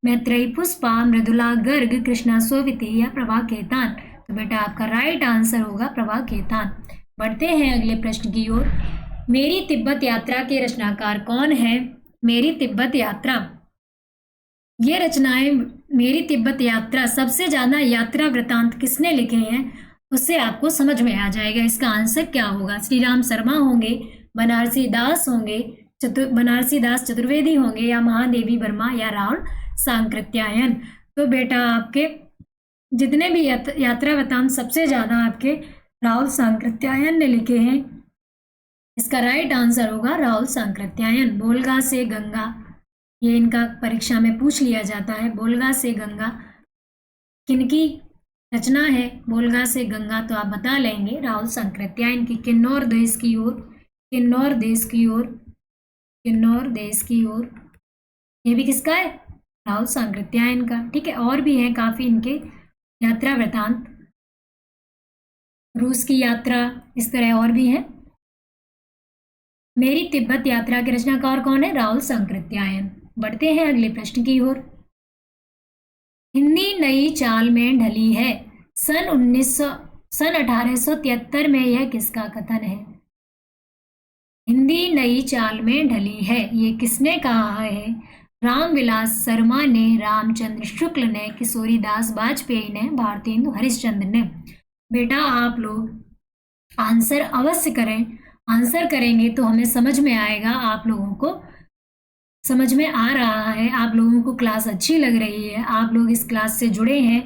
मैत्रेयी पुष्पा, मृदुला गर्ग, कृष्णा सोबती या प्रभा खेतान? तो बेटा आपका राइट आंसर होगा प्रभा खेतान। बढ़ते हैं अगले प्रश्न की ओर। मेरी तिब्बत यात्रा के रचनाकार कौन है? मेरी तिब्बत यात्रा, ये रचनाएं मेरी तिब्बत यात्रा, सबसे ज्यादा यात्रा वृतांत किसने लिखे हैं? उससे आपको समझ में आ जाएगा इसका आंसर क्या होगा। श्री राम शर्मा होंगे, बनारसी दास होंगे, बनारसी दास चतुर्वेदी होंगे या महादेवी वर्मा या राहुल सांकृत्यायन? तो बेटा आपके जितने भी यात्रा वृतांत सबसे ज्यादा आपके राहुल सांकृत्यायन ने लिखे हैं। इसका राइट आंसर होगा राहुल सांकृत्यायन। बोलगा से गंगा, ये इनका परीक्षा में पूछ लिया जाता है। बोलगा से गंगा किनकी रचना है? बोलगा से गंगा तो आप बता लेंगे राहुल सांकृत्यायन की। किन्नौर देश की ओर, किन्नौर देश की ओर, किन्नौर देश की ओर, ये भी किसका है? राहुल सांकृत्यायन का। ठीक है। और भी हैं काफी इनके यात्रा वृतांत, रूस की यात्रा, इस तरह और भी हैं। मेरी तिब्बत यात्रा के रचनाकार कौन है? राहुल सांकृत्यायन। बढ़ते हैं अगले प्रश्न की ओर। हिंदी नई चाल में ढली है, सन 1873 में यह किसका कथन है? हिंदी नई चाल में ढली है, ये किसने कहा है? रामविलास शर्मा ने, रामचंद्र शुक्ल ने, किशोरीदास वाजपेयी ने, भारतेंदु हरिश्चंद्र ने? बेटा आप लोग आंसर अवश्य करें। आंसर करेंगे तो हमें समझ में आएगा, आप लोगों को समझ में आ रहा है, आप लोगों को क्लास अच्छी लग रही है, आप लोग इस क्लास से जुड़े हैं,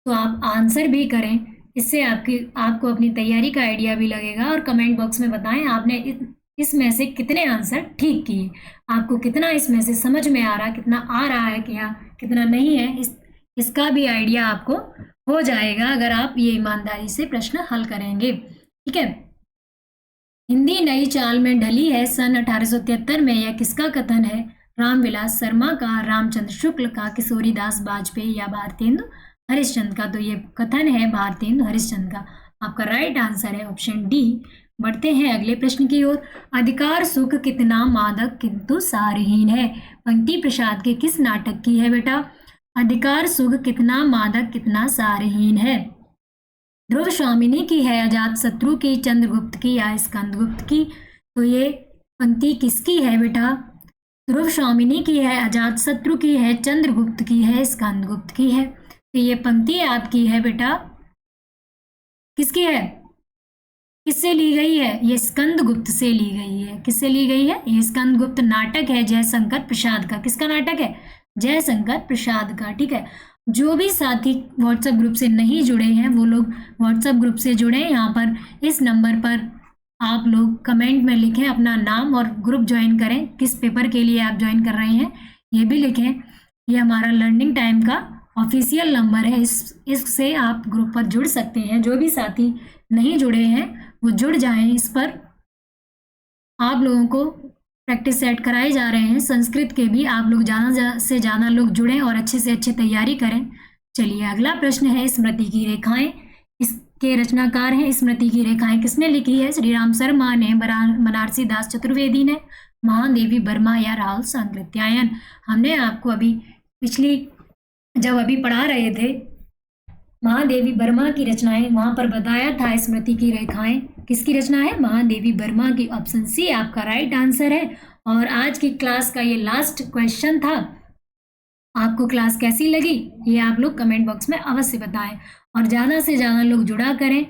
तो आप आंसर भी करें। इससे आपको अपनी तैयारी का आइडिया भी लगेगा। और कमेंट बॉक्स में बताएं आपने इसमें से कितने आंसर ठीक किए। आपको कितना इसमें से समझ में आ रहा, कितना आ रहा है क्या, कितना नहीं है, इसका भी आइडिया आपको हो जाएगा अगर आप ये ईमानदारी से प्रश्न हल करेंगे। ठीक है। हिंदी नई चाल में ढली है सन 1873 में, यह किसका कथन है? रामविलास शर्मा का, रामचंद्र शुक्ल का, किशोरीदास बाजपेयी या भारतेंदु हरिश्चंद्र का? तो ये कथन है भारतेंदु हरिश्चंद्र का। आपका राइट आंसर है ऑप्शन डी। बढ़ते हैं अगले प्रश्न की ओर। अधिकार सुख कितना मादक किंतु सारहीन है, पंक्ति प्रसाद के किस नाटक की है बेटा? अधिकार सुख कितना मादक कितना सारहीन है। ध्रुव स्वामिनी की है, अजात शत्रु की, चंद्रगुप्त की या स्कंदगुप्त की? तो ये पंक्ति किसकी है बेटा? ध्रुव स्वामिनी की है, अजात शत्रु की है, चंद्रगुप्त की है, स्कंदगुप्त की है। तो ये पंक्ति आपकी है बेटा, किसकी है, किससे ली गई है? ये स्कंदगुप्त से ली गई है। किससे ली गई है? ये स्कंदगुप्त नाटक है जयशंकर प्रसाद का। किसका नाटक है? जयशंकर प्रसाद का। ठीक है। जो भी साथी व्हाट्सएप ग्रुप से नहीं जुड़े हैं वो लोग व्हाट्सएप ग्रुप से जुड़े। यहाँ पर इस नंबर पर आप लोग कमेंट में लिखें अपना नाम और ग्रुप ज्वाइन करें, किस पेपर के लिए आप ज्वाइन कर रहे हैं ये भी लिखें। ये हमारा लर्निंग टाइम का ऑफिशियल नंबर है, इससे आप ग्रुप पर जुड़ सकते हैं। जो भी साथी नहीं जुड़े हैं वो जुड़ जाएं। इस पर आप लोगों को प्रैक्टिस सेट कराए जा रहे हैं संस्कृत के भी। आप लोग ज़्यादा से ज़्यादा लोग जुड़ें और अच्छे से अच्छे तैयारी करें। चलिए अगला प्रश्न है स्मृति की रेखाएं। इसके रचनाकार हैं स्मृति की रेखाएं किसने लिखी है? श्री राम शर्मा ने, बनारसी दास चतुर्वेदी ने, महादेवी वर्मा या राहुल सांकृत्यायन? हमने आपको अभी पिछली जब अभी पढ़ा रहे थे महादेवी वर्मा की रचनाएं, वहां पर बताया था स्मृति की रेखाएं किसकी रचना है? महादेवी वर्मा की। ऑप्शन सी आपका राइट आंसर है। और आज की क्लास का ये लास्ट क्वेश्चन था। आपको क्लास कैसी लगी ये आप लोग कमेंट बॉक्स में अवश्य बताएं और ज़्यादा से ज़्यादा लोग जुड़ा करें।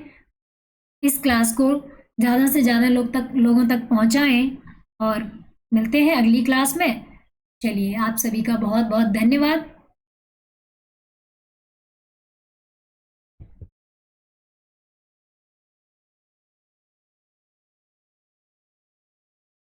इस क्लास को ज़्यादा से ज़्यादा लोगों तक पहुंचाएं और मिलते हैं अगली क्लास में। चलिए आप सभी का बहुत बहुत धन्यवाद।